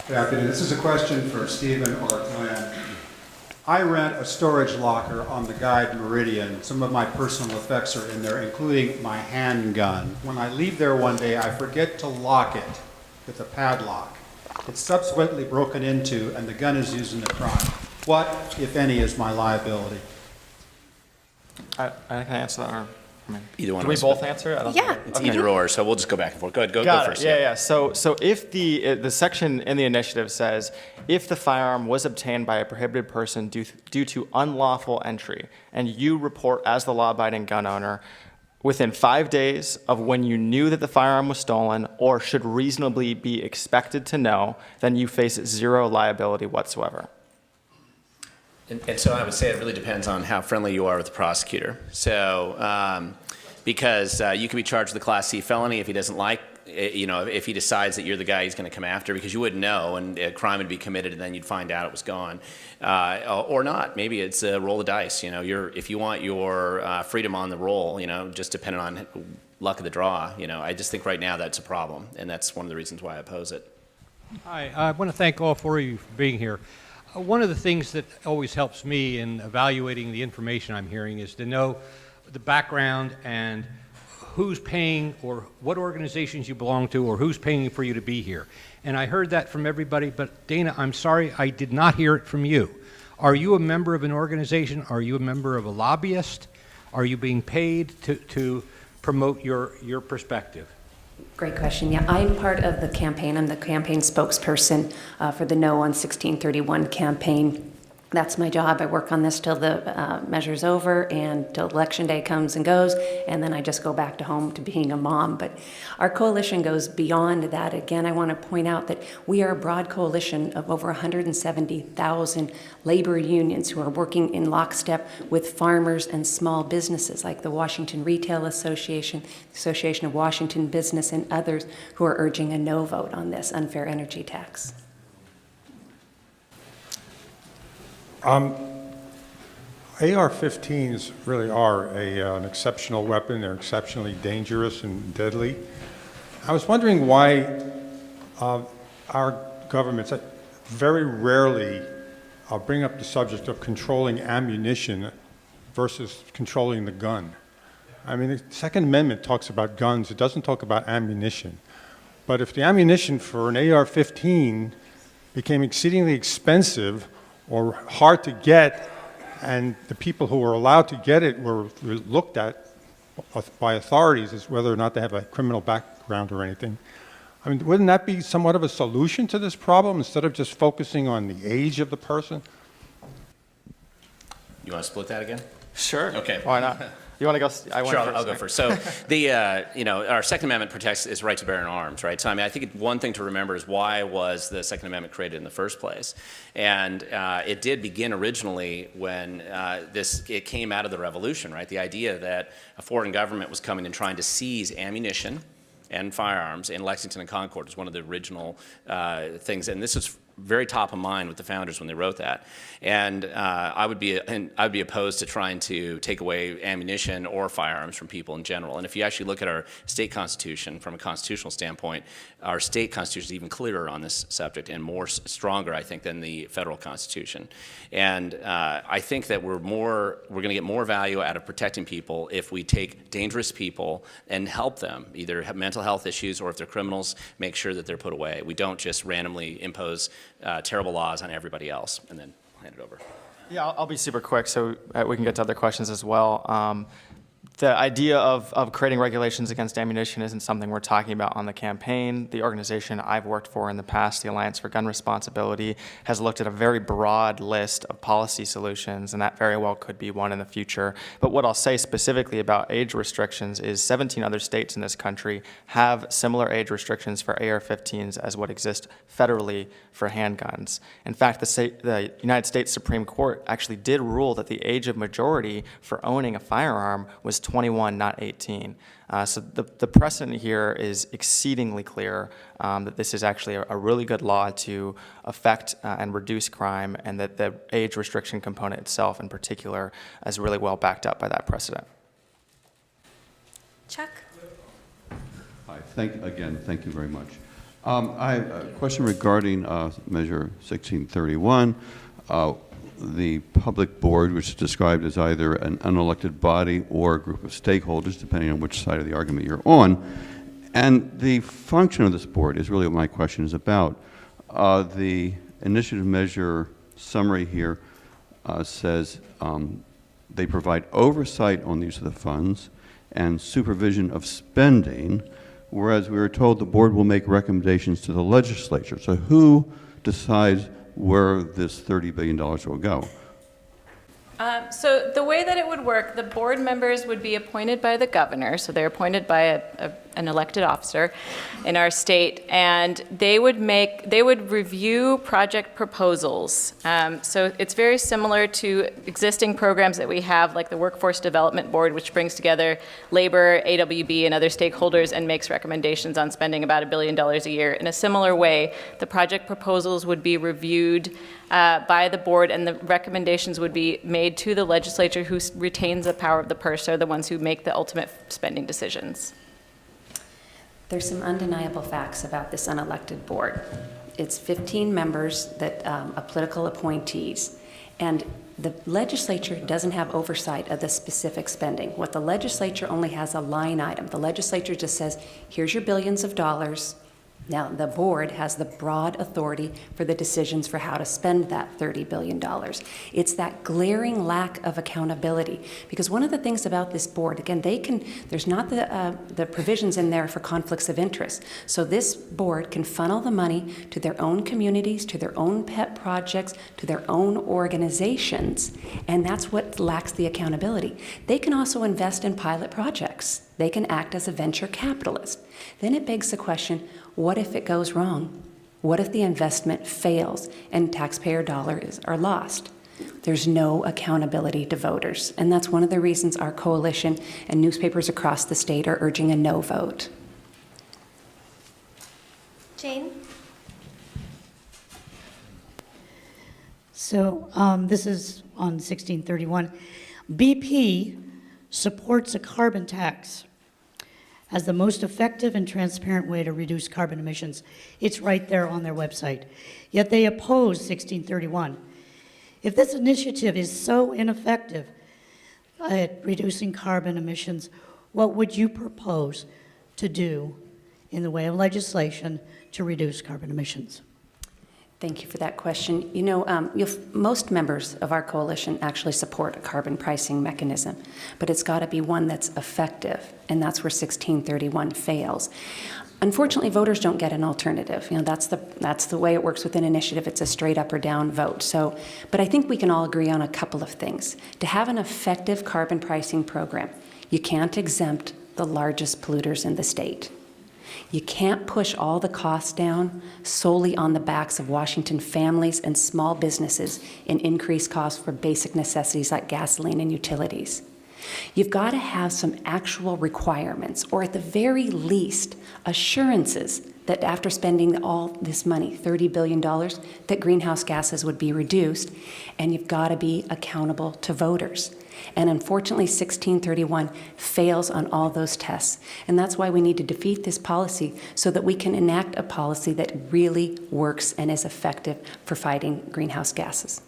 Good afternoon. This is a question for Stephen or Glenn. I rent a storage locker on the Guide Meridian. Some of my personal effects are in there, including my handgun. When I leave there one day, I forget to lock it with a padlock. It's subsequently broken into, and the gun is used in the crime. What, if any, is my liability? I can answer that. Or, Either one can of we us. both answer it? I don't Yeah. know. It's Okay. either or, so we'll just go back and forth. Go ahead, go Got first. it. Yeah. So if the section in the initiative says, if the firearm was obtained by a prohibited person due to unlawful entry, and you report as the law-abiding gun owner within 5 days of when you knew that the firearm was stolen or should reasonably be expected to know, then you face zero liability whatsoever. And so I would say it really depends on how friendly you are with the prosecutor. So, because you could be charged with a Class C felony if he doesn't like, if he decides that you're the guy he's going to come after, because you wouldn't know, and a crime would be committed, and then you'd find out it was gone, or not. Maybe it's a roll of dice. If you want your freedom on the roll, just depending on luck of the draw. I just think right now that's a problem, and that's one of the reasons why I oppose it. Hi, I want to thank all four of you for being here. One of the things that always helps me in evaluating the information I'm hearing is to know the background and who's paying or what organizations you belong to or who's paying for you to be here. And I heard that from everybody, but Dana, I'm sorry, I did not hear it from you. Are you a member of an organization? Are you a member of a lobbyist? Are you being paid to promote your perspective? Great question. Yeah, I'm part of the campaign. I'm the campaign spokesperson for the No on 1631 campaign. That's my job. I work on this till the measure's over and till election day comes and goes, and then I just go back to home to being a mom. But our coalition goes beyond that. Again, I want to point out that we are a broad coalition of over 170,000 labor unions who are working in lockstep with farmers and small businesses like the Washington Retail Association, the Association of Washington Business, and others who are urging a no vote on this unfair energy tax. AR-15s really are an exceptional weapon. They're exceptionally dangerous and deadly. I was wondering why our governments very rarely bring up the subject of controlling ammunition versus controlling the gun. I mean, the Second Amendment talks about guns. It doesn't talk about ammunition. But if the ammunition for an AR-15 became exceedingly expensive or hard to get, and the people who were allowed to get it were looked at by authorities as whether or not they have a criminal background or anything. I mean, wouldn't that be somewhat of a solution to this problem instead of just focusing on the age of the person? You want to split that again? Sure. Okay. Why not? You want to go? I went Sure, first. I'll go first. So our Second Amendment protects his right to bear arms, right? So I mean, I think one thing to remember is why was the Second Amendment created in the first place? And it did begin originally when it came out of the Revolution, right? The idea that a foreign government was coming and trying to seize ammunition and firearms in Lexington and Concord was one of the original things, and this is very top of mind with the founders when they wrote that. And I would be opposed to trying to take away ammunition or firearms from people in general. And if you actually look at our state constitution from a constitutional standpoint, our state constitution is even clearer on this subject and stronger, I think, than the federal constitution. And I think that we're going to get more value out of protecting people if we take dangerous people and help them, either have mental health issues or if they're criminals, make sure that they're put away. We don't just randomly impose terrible laws on everybody else. And then I'll hand it over. Yeah, I'll be super quick so we can get to other questions as well. The idea of creating regulations against ammunition isn't something we're talking about on the campaign. The organization I've worked for in the past, the Alliance for Gun Responsibility, has looked at a very broad list of policy solutions, and that very well could be one in the future. But what I'll say specifically about age restrictions is 17 other states in this country have similar age restrictions for AR-15s as what exist federally for handguns. In fact, the United States Supreme Court actually did rule that the age of majority for owning a firearm was 21, not 18. So the precedent here is exceedingly clear that this is actually a really good law to affect and reduce crime, and that the age restriction component itself in particular is really well backed up by that precedent. Chuck? Hi, thank you very much. I have a question regarding Measure 1631. The public board, which is described as either an unelected body or a group of stakeholders, depending on which side of the argument you're on. And the function of this board is really what my question is about. The initiative measure summary here says they provide oversight on the use of the funds and supervision of spending, whereas we were told the board will make recommendations to the legislature. So who decides where this $30 billion will go? So the way that it would work, the board members would be appointed by the governor, so they're appointed by an elected officer in our state, and they would review project proposals. So it's very similar to existing programs that we have, like the Workforce Development Board, which brings together labor, AWB, and other stakeholders and makes recommendations on spending about $1 billion a year. In a similar way, the project proposals would be reviewed by the board, and the recommendations would be made to the legislature, who retains the power of the purse, are the ones who make the ultimate spending decisions. There's some undeniable facts about this unelected board. It's 15 members that are political appointees, and the legislature doesn't have oversight of the specific spending. What the legislature only has a line item. The legislature just says, here's your billions of dollars. Now, the board has the broad authority for the decisions for how to spend that $30 billion. It's that glaring lack of accountability. Because one of the things about this board, again, there's not the provisions in there for conflicts of interest. So this board can funnel the money to their own communities, to their own pet projects, to their own organizations, and that's what lacks the accountability. They can also invest in pilot projects. They can act as a venture capitalist. Then it begs the question, what if it goes wrong? What if the investment fails and taxpayer dollars are lost? There's no accountability to voters, and that's one of the reasons our coalition and newspapers across the state are urging a no vote. Jane? So this is on 1631. BP supports a carbon tax as the most effective and transparent way to reduce carbon emissions. It's right there on their website. Yet they oppose 1631. If this initiative is so ineffective at reducing carbon emissions, what would you propose to do in the way of legislation to reduce carbon emissions? Thank you for that question. You know, most members of our coalition actually support a carbon pricing mechanism, but it's got to be one that's effective, and that's where 1631 fails. Unfortunately, voters don't get an alternative. You know, that's the way it works with an initiative. It's a straight up or down vote. So, but I think we can all agree on a couple of things. To have an effective carbon pricing program, you can't exempt the largest polluters in the state. You can't push all the costs down solely on the backs of Washington families and small businesses in increased costs for basic necessities like gasoline and utilities. You've got to have some actual requirements, or at the very least, assurances that after spending all this money, $30 billion, that greenhouse gases would be reduced, and you've got to be accountable to voters. And unfortunately, 1631 fails on all those tests. And that's why we need to defeat this policy so that we can enact a policy that really works and is effective for fighting greenhouse gases.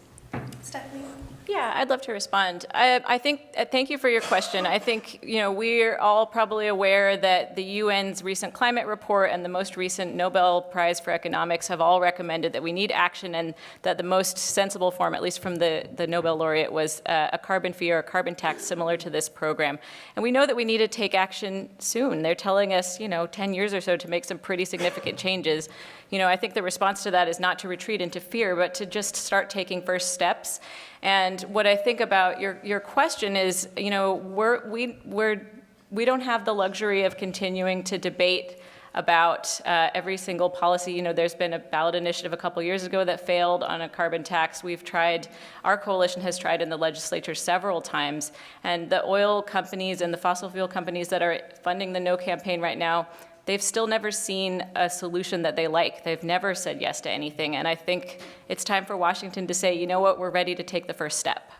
Stephanie? Yeah, I'd love to respond. I think, thank you for your question. I think, you know, we're all probably aware that the UN's recent climate report and the most recent Nobel Prize for Economics have all recommended that we need action, and that the most sensible form, at least from the Nobel laureate, was a carbon fee or a carbon tax similar to this program. And we know that we need to take action soon. They're telling us, you know, 10 years or so to make some pretty significant changes. You know, I think the response to that is not to retreat into fear, but to just start taking first steps. And what I think about your question is, you know, we don't have the luxury of continuing to debate about every single policy. You know, there's been a ballot initiative a couple years ago that failed on a carbon tax. We've tried, our coalition has tried in the legislature several times, and the oil companies and the fossil fuel companies that are funding the No campaign right now, they've still never seen a solution that they like. They've never said yes to anything. And I think it's time for Washington to say, you know what, we're ready to take the first step.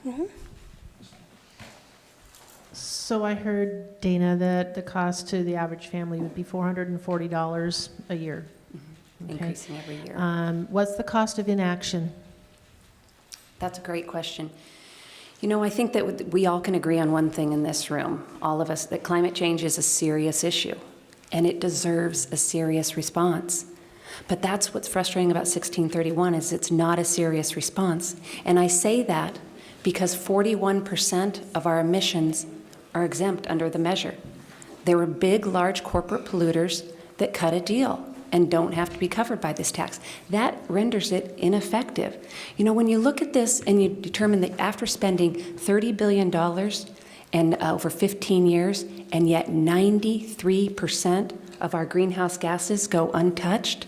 Mm-hmm. So I heard, Dana, that the cost to the average family would be $440 a year. Mm-hmm. Okay. Increasing every year. What's the cost of inaction? That's a great question. You know, I think that we all can agree on one thing in this room, all of us, that climate change is a serious issue, and it deserves a serious response. But that's what's frustrating about 1631, is it's not a serious response. And I say that because 41% of our emissions are exempt under the measure. There were big, large corporate polluters that cut a deal and don't have to be covered by this tax. That renders it ineffective. You know, when you look at this and you determine that after spending $30 billion and over 15 years, and yet 93% of our greenhouse gases go untouched,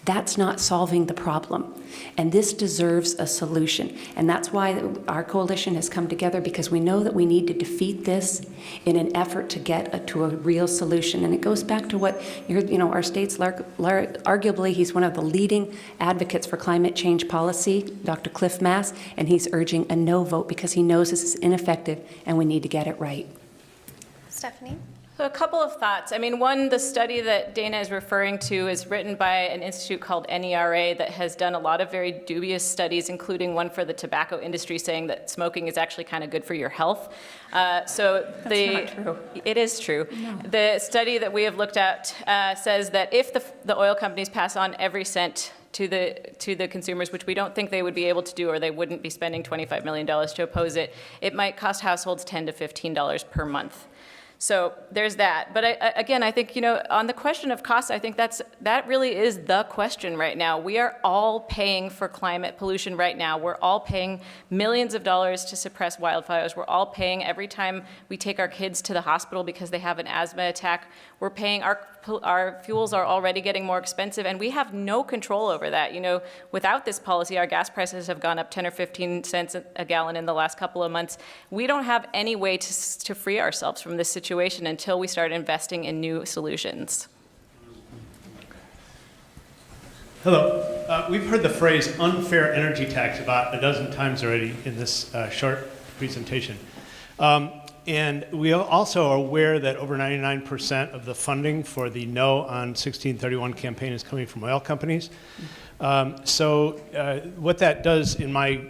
that's not solving the problem. And this deserves a solution. And that's why our coalition has come together, because we know that we need to defeat this in an effort to get to a real solution. And it goes back to what, you know, our state's, arguably, he's one of the leading advocates for climate change policy, Dr. Cliff Mass, and he's urging a no vote because he knows this is ineffective and we need to get it right. Stephanie? So a couple of thoughts. I mean, one, the study that Dana is referring to is written by an institute called NERA that has done a lot of very dubious studies, including one for the tobacco industry saying that smoking is actually kind of good for your health. That's not true. It is true. No. The study that we have looked at says that if the oil companies pass on every cent to the consumers, which we don't think they would be able to do, or they wouldn't be spending $25 million to oppose it, it might cost households $10 to $15 per month. So there's that. But again, I think, you know, on the question of costs, I think that really is the question right now. We are all paying for climate pollution right now. We're all paying millions of dollars to suppress wildfires. We're all paying every time we take our kids to the hospital because they have an asthma attack. We're paying, our fuels are already getting more expensive, and we have no control over that. You know, without this policy, our gas prices have gone up 10 or 15 cents a gallon in the last couple of months. We don't have any way to free ourselves from this situation until we start investing in new solutions. Hello. We've heard the phrase unfair energy tax about a dozen times already in this short presentation. And we also are aware that over 99% of the funding for the No on 1631 campaign is coming from oil companies. So what that does, in my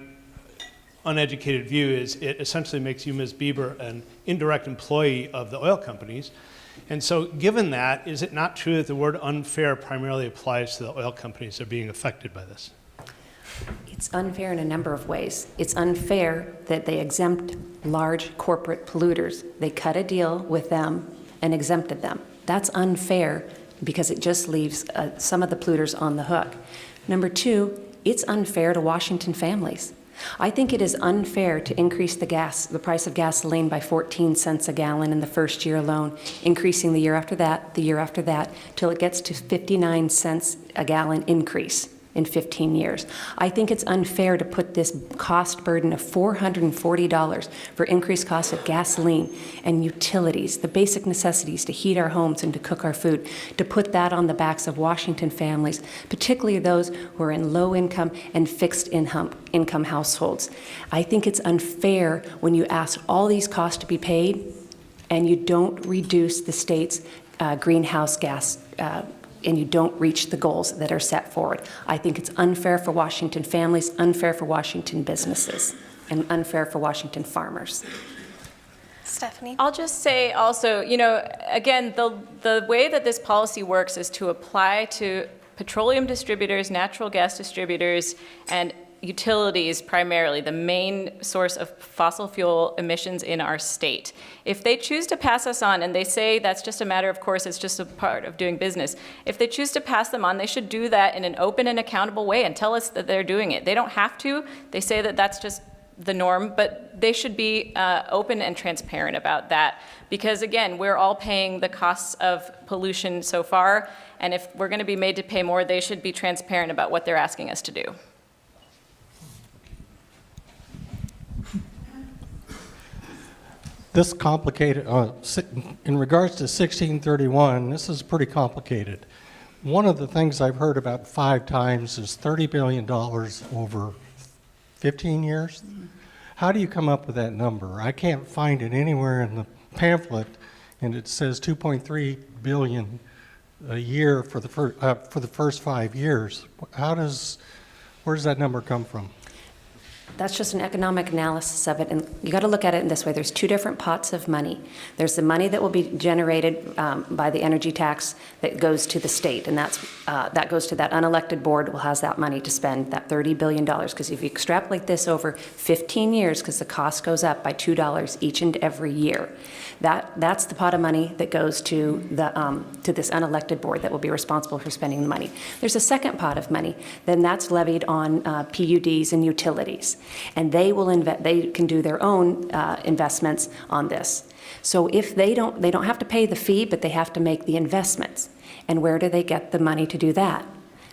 uneducated view, is it essentially makes you, Ms. Bieber, an indirect employee of the oil companies. And so given that, is it not true that the word unfair primarily applies to the oil companies that are being affected by this? It's unfair in a number of ways. It's unfair that they exempt large corporate polluters. They cut a deal with them and exempted them. That's unfair because it just leaves some of the polluters on the hook. Number two, it's unfair to Washington families. I think it is unfair to increase the price of gasoline by 14 cents a gallon in the first year alone, increasing the year after that, till it gets to 59 cents a gallon increase in 15 years. I think it's unfair to put this cost burden of $440 for increased cost of gasoline and utilities, the basic necessities to heat our homes and to cook our food, to put that on the backs of Washington families, particularly those who are in low income and fixed income households. I think it's unfair when you ask all these costs to be paid and you don't reduce the state's greenhouse gas and you don't reach the goals that are set forward. I think it's unfair for Washington families, unfair for Washington businesses, and unfair for Washington farmers. Stephanie? I'll just say also, you know, again, the way that this policy works is to apply to petroleum distributors, natural gas distributors, and utilities primarily, the main source of fossil fuel emissions in our state. If they choose to pass us on, and they say that's just a matter of course, it's just a part of doing business, if they choose to pass them on, they should do that in an open and accountable way and tell us that they're doing it. They don't have to. They say that that's just the norm, but they should be open and transparent about that because, again, we're all paying the costs of pollution so far, and if we're going to be made to pay more, they should be transparent about what they're asking us to do. This complicated, in regards to 1631, this is pretty complicated. One of the things I've heard about 5 times is $30 billion over 15 years. How do you come up with that number? I can't find it anywhere in the pamphlet, and it says 2.3 billion a year for the first 5 years. Where does that number come from? That's just an economic analysis of it, and you got to look at it in this way. There's 2 different pots of money. There's the money that will be generated by the energy tax that goes to the state, and that goes to that unelected board who has that money to spend, that $30 billion, because if you extrapolate this over 15 years, because the cost goes up by $2 each and every year, that's the pot of money that goes to this unelected board that will be responsible for spending the money. There's a second pot of money, then that's levied on PUDs and utilities. And they can do their own investments on this. So if they don't have to pay the fee, but they have to make the investments. And where do they get the money to do that?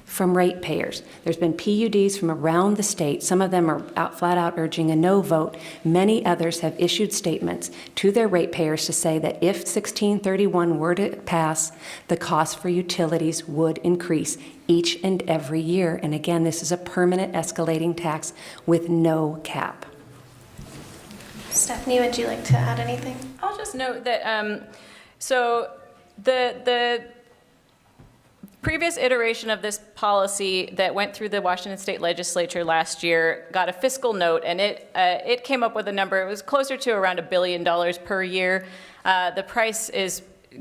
From ratepayers. There's been PUDs from around the state. Some of them are flat out urging a no vote. Many others have issued statements to their ratepayers to say that if 1631 were to pass, the cost for utilities would increase each and every year. And again, this is a permanent escalating tax with no cap. Stephanie, would you like to add anything? I'll just note that, so the previous iteration of this policy that went through the Washington State Legislature last year got a fiscal note, and it came up with a number. It was closer to around $1 billion per year. The price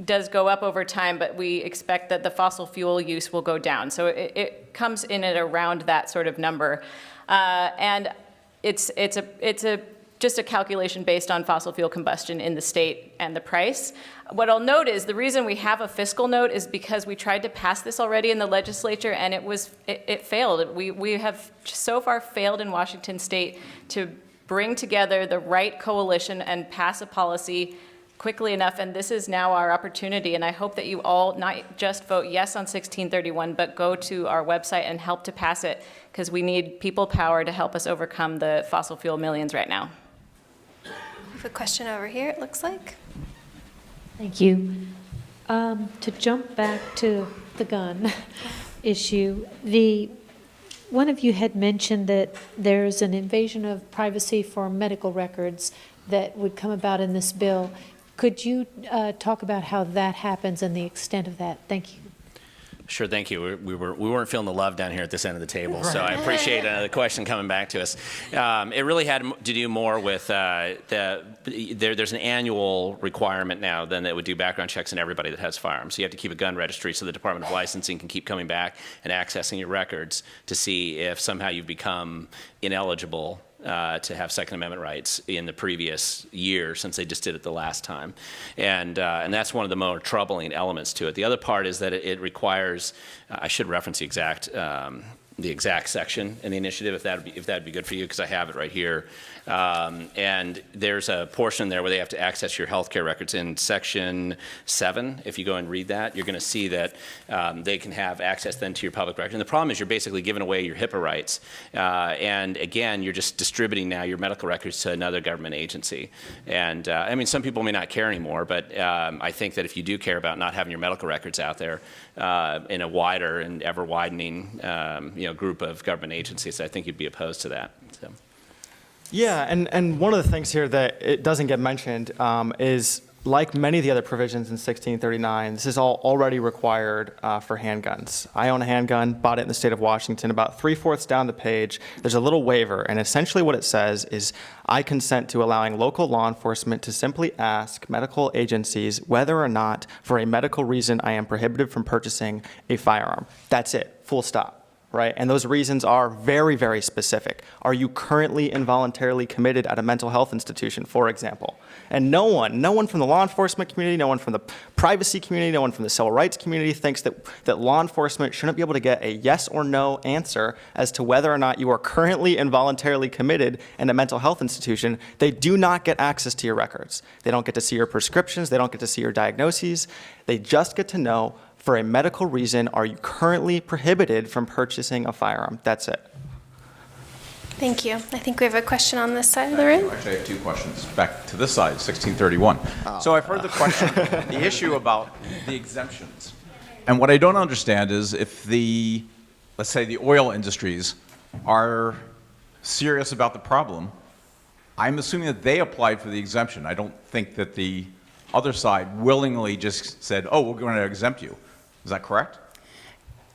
does go up over time, but we expect that the fossil fuel use will go down. So it comes in at around that sort of number, and it's just a calculation based on fossil fuel combustion in the state and the price. What I'll note is the reason we have a fiscal note is because we tried to pass this already in the legislature and it failed. We have so far failed in Washington State to bring together the right coalition and pass a policy quickly enough, and this is now our opportunity, and I hope that you all not just vote yes on 1631, but go to our website and help to pass it, because we need people power to help us overcome the fossil fuel millions right now. We have a question over here, it looks like. Thank you. To jump back to the gun issue, one of you had mentioned that there's an invasion of privacy for medical records that would come about in this bill. Could you talk about how that happens and the extent of that? Thank you. Sure, thank you. We weren't feeling the love down here at this end of the table, so I appreciate the question coming back to us. It really had to do more with there's an annual requirement now then that would do background checks on everybody that has firearms. So you have to keep a gun registry so the Department of Licensing can keep coming back and accessing your records to see if somehow you've become ineligible to have Second Amendment rights in the previous year since they just did it the last time. And that's one of the more troubling elements to it. The other part is that it requires, I should reference the exact section in the initiative if that'd be good for you, because I have it right here. And there's a portion there where they have to access your healthcare records in Section 7. If you go and read that, you're going to see that they can have access then to your public records. And the problem is you're basically giving away your HIPAA rights. And again, you're just distributing now your medical records to another government agency. And I mean, some people may not care anymore, but I think that if you do care about not having your medical records out there in a wider and ever widening group of government agencies, I think you'd be opposed to that. So. Yeah, and one of the things here that it doesn't get mentioned is, like many of the other provisions in 1639, this is all already required for handguns. I own a handgun, bought it in the state of Washington. About 3/4 down the page, there's a little waiver, and essentially what it says is, I consent to allowing local law enforcement to simply ask medical agencies whether or not, for a medical reason, I am prohibited from purchasing a firearm. That's it, full stop. Right? And those reasons are very, very specific. Are you currently involuntarily committed at a mental health institution, for example? And no one from the law enforcement community, no one from the privacy community, no one from the civil rights community thinks that law enforcement shouldn't be able to get a yes or no answer as to whether or not you are currently involuntarily committed in a mental health institution. They do not get access to your records. They don't get to see your prescriptions. They don't get to see your diagnoses. They just get to know, for a medical reason, are you currently prohibited from purchasing a firearm? That's it. Thank you. I think we have a question on this side of the room. Actually, I have two questions. Back to this side, 1631. So I've heard the question, the issue about the exemptions. And what I don't understand is if let's say the oil industries are serious about the problem, I'm assuming that they applied for the exemption. I don't think that the other side willingly just said, oh, we're going to exempt you. Is that correct?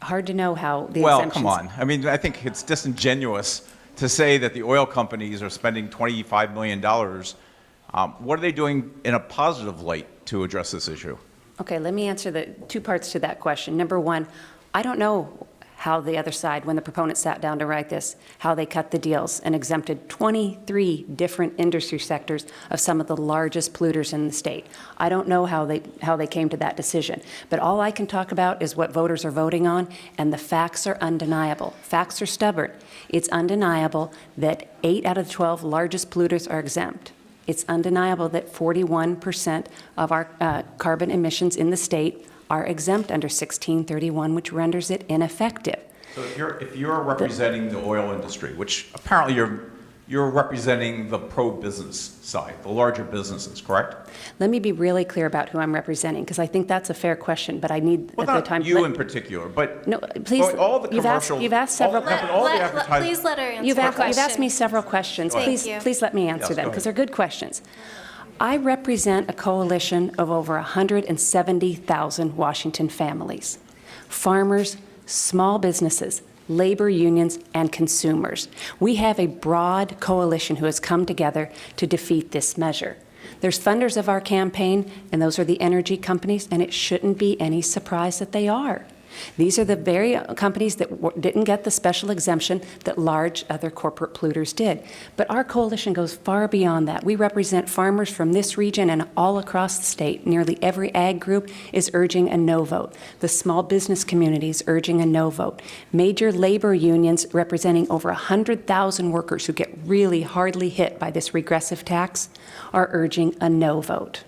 Hard to know how the Well, exemptions... come on. I mean, I think it's disingenuous to say that the oil companies are spending $25 million. What are they doing in a positive light to address this issue? Okay, let me answer the two parts to that question. Number one, I don't know how the other side, when the proponents sat down to write this, how they cut the deals and exempted 23 different industry sectors of some of the largest polluters in the state. I don't know how they came to that decision. But all I can talk about is what voters are voting on, and the facts are undeniable. Facts are stubborn. It's undeniable that 8 out of the 12 largest polluters are exempt. It's undeniable that 41% of our carbon emissions in the state are exempt under 1631, which renders it ineffective. So if you're representing the oil industry, which apparently you're representing the pro-business side, the larger businesses, correct? Let me be really clear about who I'm representing, because I think that's a fair question, but I need well, at not the time. You in particular, but no, please. All the commercial. You've asked several. Please let her answer. You've asked me several questions. Please let me answer them, because they're good questions. I represent a coalition of over 170,000 Washington families, farmers, small businesses, labor unions, and consumers. We have a broad coalition who has come together to defeat this measure. There's funders of our campaign, and those are the energy companies, and it shouldn't be any surprise that they are. These are the very companies that didn't get the special exemption that large other corporate polluters did. But our coalition goes far beyond that. We represent farmers from this region and all across the state. Nearly every ag group is urging a no vote. The small business community is urging a no vote. Major labor unions representing over 100,000 workers who get really hardly hit by this regressive tax are urging a no vote.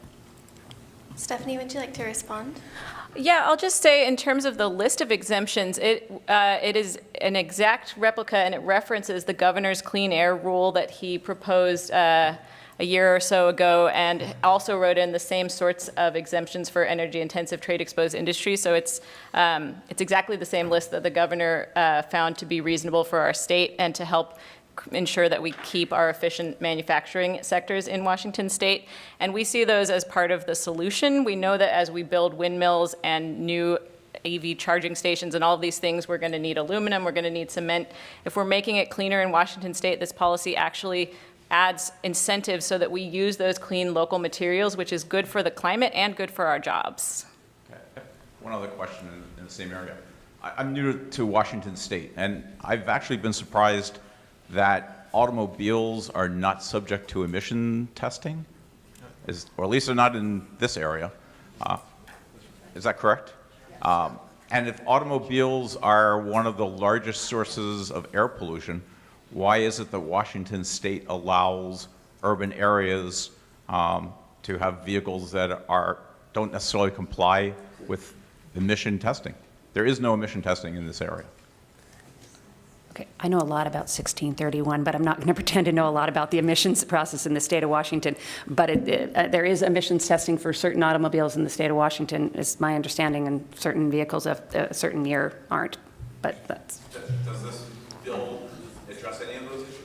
Stephanie, would you like to respond? Yeah, I'll just say in terms of the list of exemptions, it is an exact replica, and it references the governor's clean air rule that he proposed a year or so ago, and also wrote in the same sorts of exemptions for energy-intensive trade-exposed industries. So it's exactly the same list that the governor found to be reasonable for our state and to help ensure that we keep our efficient manufacturing sectors in Washington state. And we see those as part of the solution. We know that as we build windmills and new EV charging stations and all of these things, we're going to need aluminum, we're going to need cement. If we're making it cleaner in Washington State, this policy actually adds incentives so that we use those clean local materials, which is good for the climate and good for our jobs. Okay. One other question in the same area. I'm new to Washington State, and I've actually been surprised that automobiles are not subject to emission testing, or at least they're not in this area. Is that correct? And if automobiles are one of the largest sources of air pollution, why is it that Washington State allows urban areas to have vehicles that don't necessarily comply with emission testing? There is no emission testing in this area. Okay, I know a lot about 1631, but I'm not going to pretend to know a lot about the emissions process in the state of Washington. But there is emissions testing for certain automobiles in the state of Washington, is my understanding, and certain vehicles of a certain year aren't. But that's... Does this bill address any of those issues?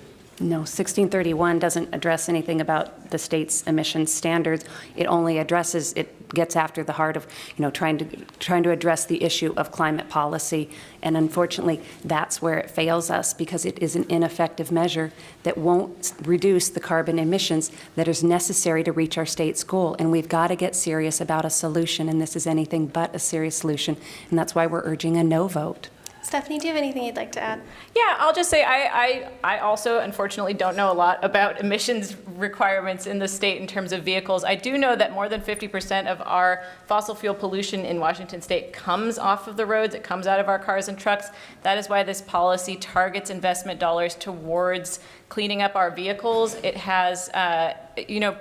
No, 1631 doesn't address anything about the state's emissions standards. It only addresses, it gets after the heart of, trying to address the issue of climate policy. And unfortunately, that's where it fails us, because it is an ineffective measure that won't reduce the carbon emissions that is necessary to reach our state's goal. And we've got to get serious about a solution, and this is anything but a serious solution. And that's why we're urging a no vote. Stephanie, do you have anything you'd like to add? Yeah, I'll just say I also, unfortunately, don't know a lot about emissions requirements in the state in terms of vehicles. I do know that more than 50% of our fossil fuel pollution in Washington State comes off of the roads. It comes out of our cars and trucks. That is why this policy targets investment dollars towards cleaning up our vehicles. It has,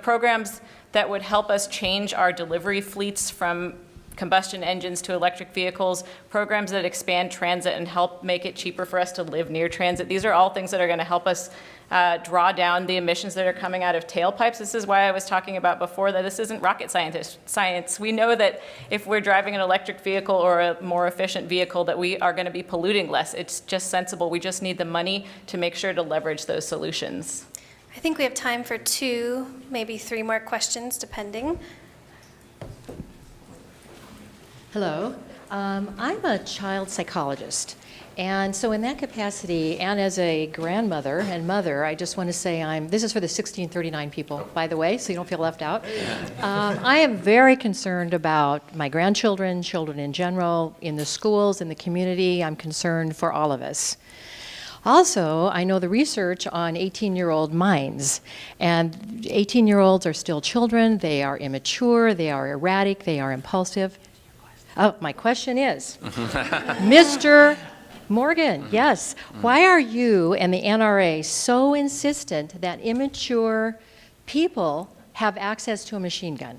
programs that would help us change our delivery fleets from combustion engines to electric vehicles, programs that expand transit and help make it cheaper for us to live near transit. These are all things that are going to help us draw down the emissions that are coming out of tailpipes. This is why I was talking about before that this isn't rocket science. We know that if we're driving an electric vehicle or a more efficient vehicle that we are going to be polluting less. It's just sensible. We just need the money to make sure to leverage those solutions. I think we have time for 2, maybe 3 more questions, depending. Hello. I'm a child psychologist. And so in that capacity, and as a grandmother and mother, I just want to say this is for the 1639 people, by the way, so you don't feel left out. I am very concerned about my grandchildren, children in general, in the schools, in the community. I'm concerned for all of us. Also, I know the research on 18-year-old minds, and 18-year-olds are still children. They are immature, they are erratic, they are impulsive. Oh, my question is, Mr. Morgan, yes, why are you and the NRA so insistent that immature people have access to a machine gun?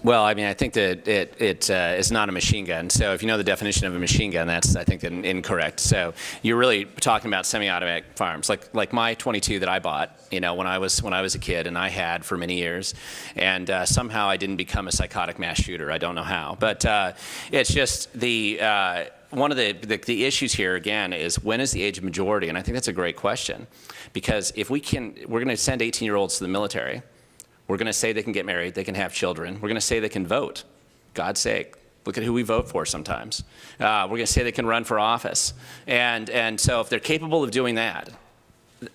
Well, I mean, I think that it's not a machine gun. So if you know the definition of a machine gun, that's, I think, incorrect. So you're really talking about semi-automatic firearms, like my 22 that I bought, when I was a kid, and I had for many years, and somehow I didn't become a psychotic mass shooter. I don't know how, but it's just one of the issues here again is when is the age of majority, and I think that's a great question, because if we're going to send 18-year-olds to the military. We're going to say they can get married, they can have children. We're going to say they can vote. God's sake, look at who we vote for sometimes. We're going to say they can run for office. And so if they're capable of doing that,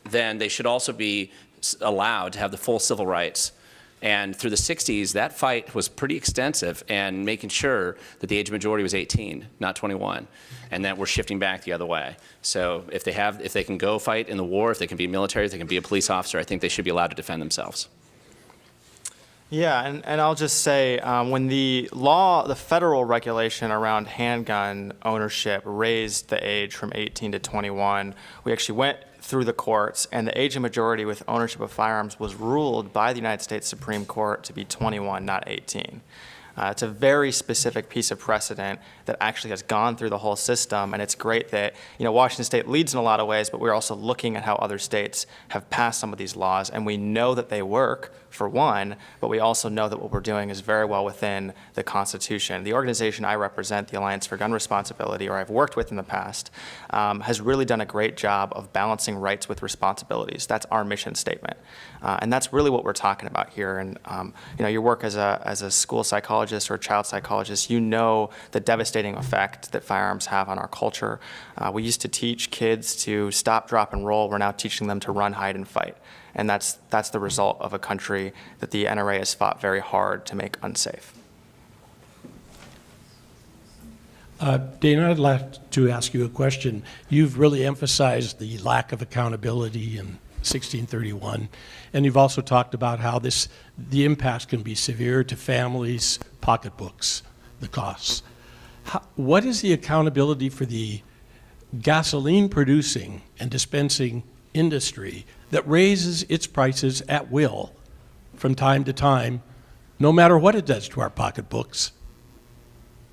then they should also be allowed to have the full civil rights. And through the 60s, that fight was pretty extensive and making sure that the age of majority was 18, not 21, and that we're shifting back the other way. So if they can go fight in the war, if they can be military, if they can be a police officer, I think they should be allowed to defend themselves. Yeah, and I'll just say, when the federal regulation around handgun ownership raised the age from 18 to 21, we actually went through the courts, and the age of majority with ownership of firearms was ruled by the United States Supreme Court to be 21, not 18. It's a very specific piece of precedent that actually has gone through the whole system, and it's great that Washington State leads in a lot of ways, but we're also looking at how other states have passed some of these laws, and we know that they work for one, but we also know that what we're doing is very well within the Constitution. The organization I represent, the Alliance for Gun Responsibility, or I've worked with in the past, has really done a great job of balancing rights with responsibilities. That's our mission statement. And that's really what we're talking about here. And your work as a school psychologist or a child psychologist, you know the devastating effect that firearms have on our culture. We used to teach kids to stop, drop, and roll. We're now teaching them to run, hide, and fight. And that's the result of a country that the NRA has fought very hard to make unsafe. Dana, I'd like to ask you a question. You've really emphasized the lack of accountability in 1631, and you've also talked about how the impacts can be severe to families' pocketbooks, the costs. What is the accountability for the gasoline producing and dispensing industry that raises its prices at will from time to time, no matter what it does to our pocketbooks?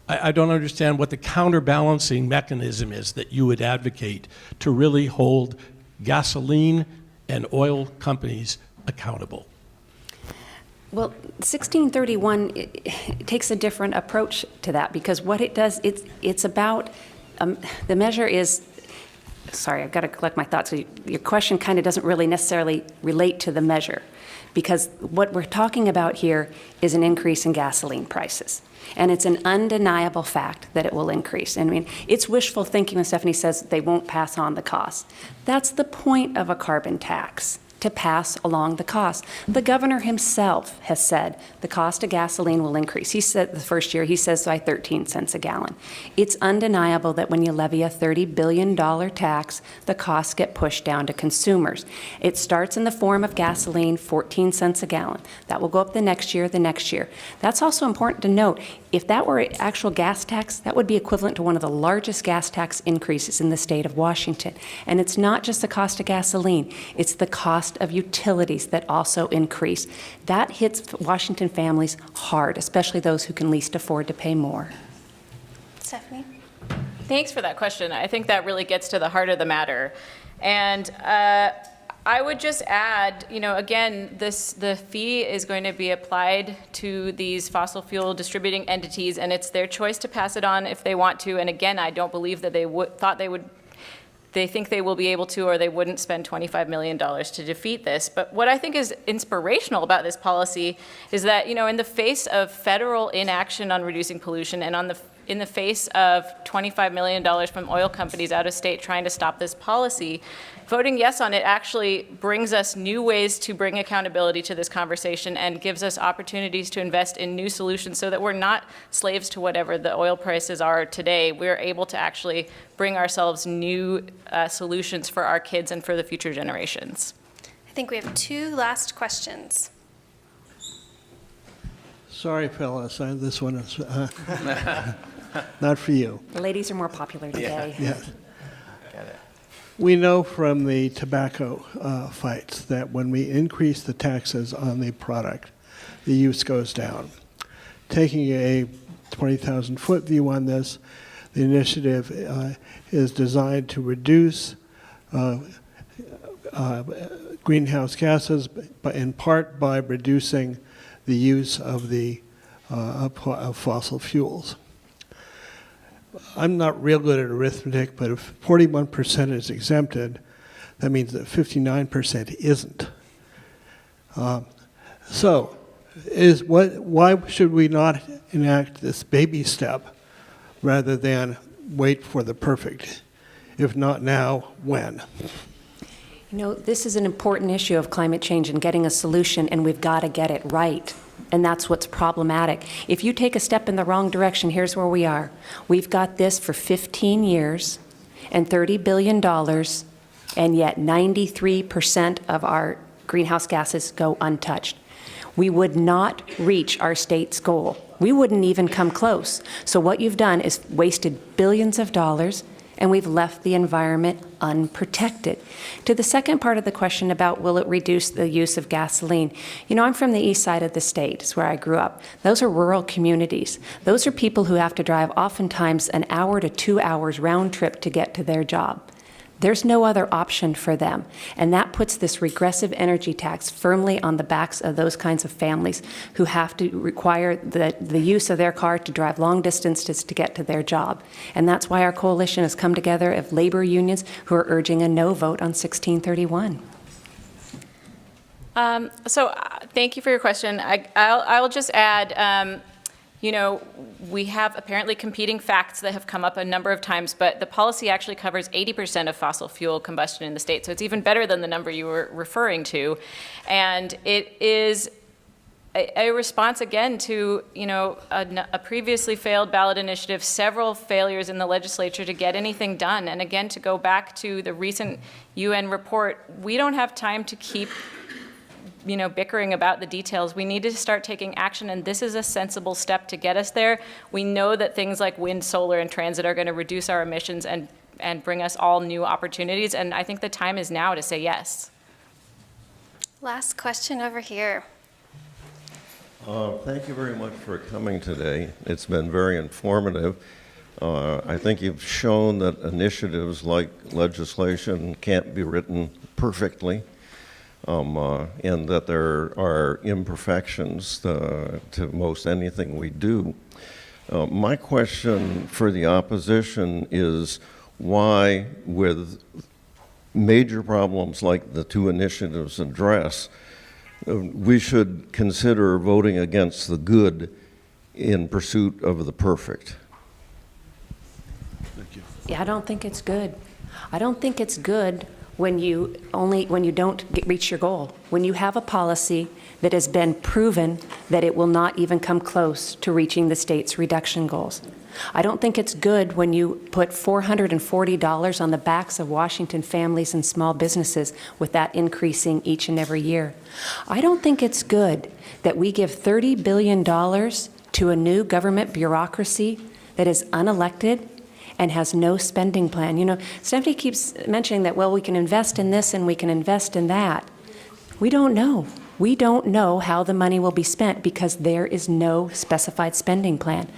I don't understand what the counterbalancing mechanism is that you would advocate to really hold gasoline and oil companies accountable. Well, 1631 it takes a different approach to that, because what it does, it's about, the measure is, sorry, I've got to collect my thoughts. So your question kind of doesn't really necessarily relate to the measure, because what we're talking about here is an increase in gasoline prices. And it's an undeniable fact that it will increase. I mean, it's wishful thinking when Stephanie says they won't pass on the cost. That's the point of a carbon tax, to pass along the cost. The governor himself has said the cost of gasoline will increase. He said the first year, he says by 13 cents a gallon. It's undeniable that when you levy a $30 billion tax, the costs get pushed down to consumers. It starts in the form of gasoline, 14 cents a gallon. That will go up the next year, the next year. That's also important to note. If that were an actual gas tax, that would be equivalent to one of the largest gas tax increases in the state of Washington. And it's not just the cost of gasoline, it's the cost of utilities that also increase. That hits Washington families hard, especially those who can least afford to pay more. Stephanie? Thanks for that question. I think that really gets to the heart of the matter. And I would just add, again, the fee is going to be applied to these fossil fuel distributing entities, and it's their choice to pass it on if they want to. And again, I don't believe that they think they will be able to, or they wouldn't spend $25 million to defeat this. But what I think is inspirational about this policy is that, in the face of federal inaction on reducing pollution, and in the face of $25 million from oil companies out of state trying to stop this policy, voting yes on it actually brings us new ways to bring accountability to this conversation and gives us opportunities to invest in new solutions so that we're not slaves to whatever the oil prices are today. We're able to actually bring ourselves new solutions for our kids and for the future generations. I think we have two last questions. Sorry, fellas, this one is not for you. The ladies are more popular today. Yes. We know from the tobacco fights that when we increase the taxes on the product, the use goes down. Taking a 20,000-foot view on this, the initiative is designed to reduce greenhouse gases, but in part by reducing the use of of fossil fuels. I'm not real good at arithmetic, but if 41% is exempted, that means that 59% isn't. So, why should we not enact this baby step rather than wait for the perfect? If not now, when? This is an important issue of climate change and getting a solution, and we've got to get it right. And that's what's problematic. If you take a step in the wrong direction, here's where we are. We've got this for 15 years and $30 billion, and yet 93% of our greenhouse gases go untouched. We would not reach our state's goal. We wouldn't even come close. So what you've done is wasted billions of dollars, and we've left the environment unprotected. To the second part of the question about will it reduce the use of gasoline, I'm from the east side of the state. It's where I grew up. Those are rural communities. Those are people who have to drive oftentimes an hour to 2 hours round trip to get to their job. There's no other option for them. And that puts this regressive energy tax firmly on the backs of those kinds of families who have to require the use of their car to drive long distances to get to their job. And that's why our coalition has come together of labor unions who are urging a no vote on 1631. Thank you for your question. I will just add, we have apparently competing facts that have come up a number of times, but the policy actually covers 80% of fossil fuel combustion in the state, so it's even better than the number you were referring to. And it is a response, again, to a previously failed ballot initiative, several failures in the legislature to get anything done. And again, to go back to the recent UN report, we don't have time to keep bickering about the details. We need to start taking action, and this is a sensible step to get us there. We know that things like wind, solar, and transit are going to reduce our emissions and bring us all new opportunities, and I think the time is now to say yes. Last question over here. Thank you very much for coming today. It's been very informative. I think you've shown that initiatives like legislation can't be written perfectly. And that there are imperfections to most anything we do. My question for the opposition is why, with major problems like the two initiatives address, we should consider voting against the good in pursuit of the perfect. Thank you. Yeah, I don't think it's good. I don't think it's good when you don't reach your goal. When you have a policy that has been proven that it will not even come close to reaching the state's reduction goals. I don't think it's good when you put $440 on the backs of Washington families and small businesses with that increasing each and every year. I don't think it's good that we give $30 billion to a new government bureaucracy that is unelected and has no spending plan. Stephanie keeps mentioning that, well, we can invest in this and we can invest in that. We don't know. We don't know how the money will be spent because there is no specified spending plan.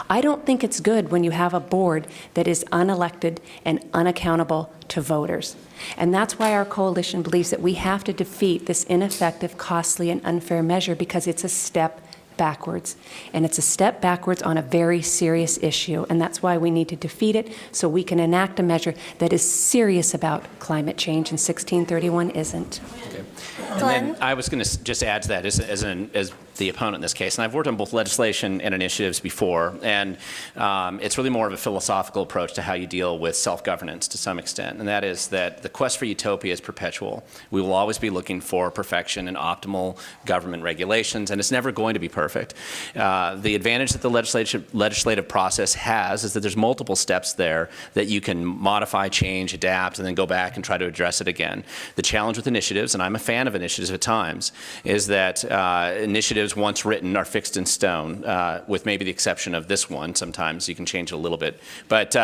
I don't think it's good when you have a board that is unelected and unaccountable to voters. And that's why our coalition believes that we have to defeat this ineffective, costly, and unfair measure because it's a step backwards. And it's a step backwards on a very serious issue. And that's why we need to defeat it so we can enact a measure that is serious about climate change, and 1631 isn't. Okay. And then I was going to just add to that as the opponent in this case, and I've worked on both legislation and initiatives before, and it's really more of a philosophical approach to how you deal with self-governance to some extent, and that is that the quest for utopia is perpetual. We will always be looking for perfection and optimal government regulations, and it's never going to be perfect. The advantage that the legislative process has is that there's multiple steps there that you can modify, change, adapt, and then go back and try to address it again. The challenge with initiatives, and I'm a fan of initiatives at times, is that initiatives once written are fixed in stone, with maybe the exception of this one. Sometimes you can change it a little bit, but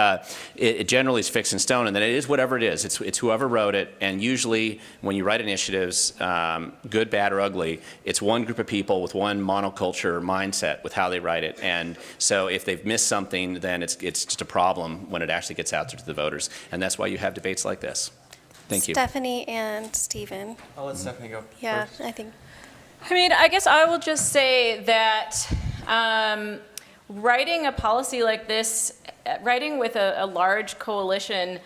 it generally is fixed in stone, and then it is whatever it is. It's whoever wrote it, and usually when you write initiatives, good, bad, or ugly, it's one group of people with one monoculture mindset with how they write it, and so if they've missed something, then it's just a problem when it actually gets out to the voters, and that's why you have debates like this. Thank you. Stephanie and Stephen. I'll let Stephanie go Yeah, first. I think. I mean, I guess I will just say that writing a policy like this, writing with a large coalition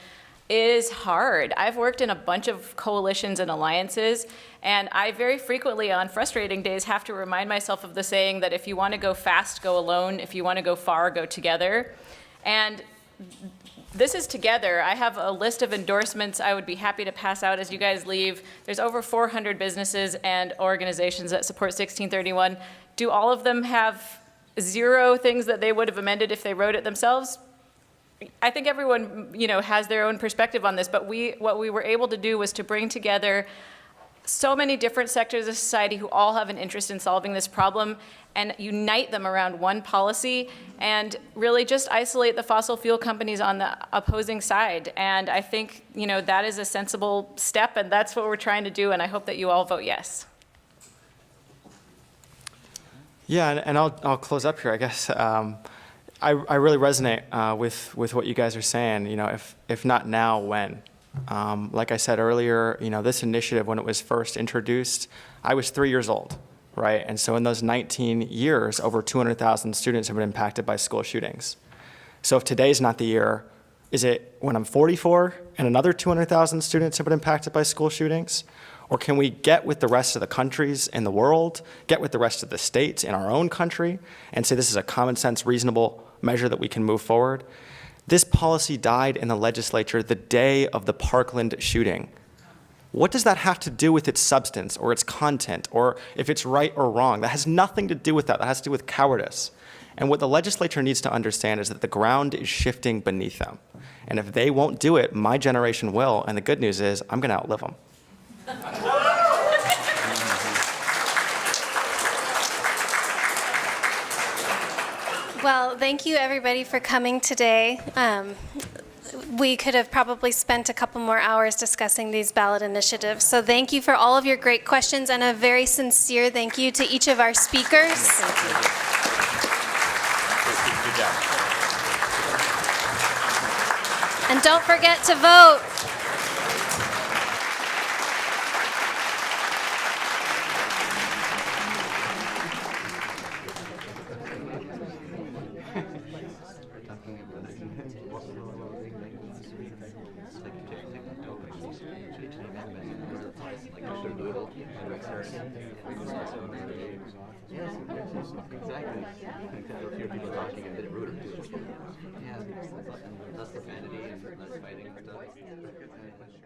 is hard. I've worked in a bunch of coalitions and alliances, and I very frequently on frustrating days have to remind myself of the saying that if you want to go fast, go alone. If you want to go far, go together. And this is together. I have a list of endorsements I would be happy to pass out as you guys leave. There's over 400 businesses and organizations that support 1631. Do all of them have 0 things that they would have amended if they wrote it themselves? I think everyone, has their own perspective on this, but what we were able to do was to bring together so many different sectors of society who all have an interest in solving this problem and unite them around one policy and really just isolate the fossil fuel companies on the opposing side. And I think, that is a sensible step, and that's what we're trying to do, and I hope that you all vote yes. Yeah, and I'll close up here, I guess. I really resonate with what you guys are saying. If not now, when? Like I said earlier, this initiative, when it was first introduced, I was 3 years old, right? And so in those 19 years, over 200,000 students have been impacted by school shootings. So if today's not the year, is it when I'm 44 and another 200,000 students have been impacted by school shootings? Or can we get with the rest of the countries in the world, get with the rest of the states in our own country, and say this is a common sense, reasonable measure that we can move forward? This policy died in the legislature the day of the Parkland shooting. What does that have to do with its substance or its content or if it's right or wrong? That has nothing to do with that. That has to do with cowardice. And what the legislature needs to understand is that the ground is shifting beneath them. And if they won't do it, my generation will. And the good news is I'm going to outlive them. Well, thank you everybody for coming today. We could have probably spent a couple more hours discussing these ballot initiatives. So thank you for all of your great questions and a very sincere thank you to each of our speakers. Good job. And don't forget to vote. That's profanity and that's fighting.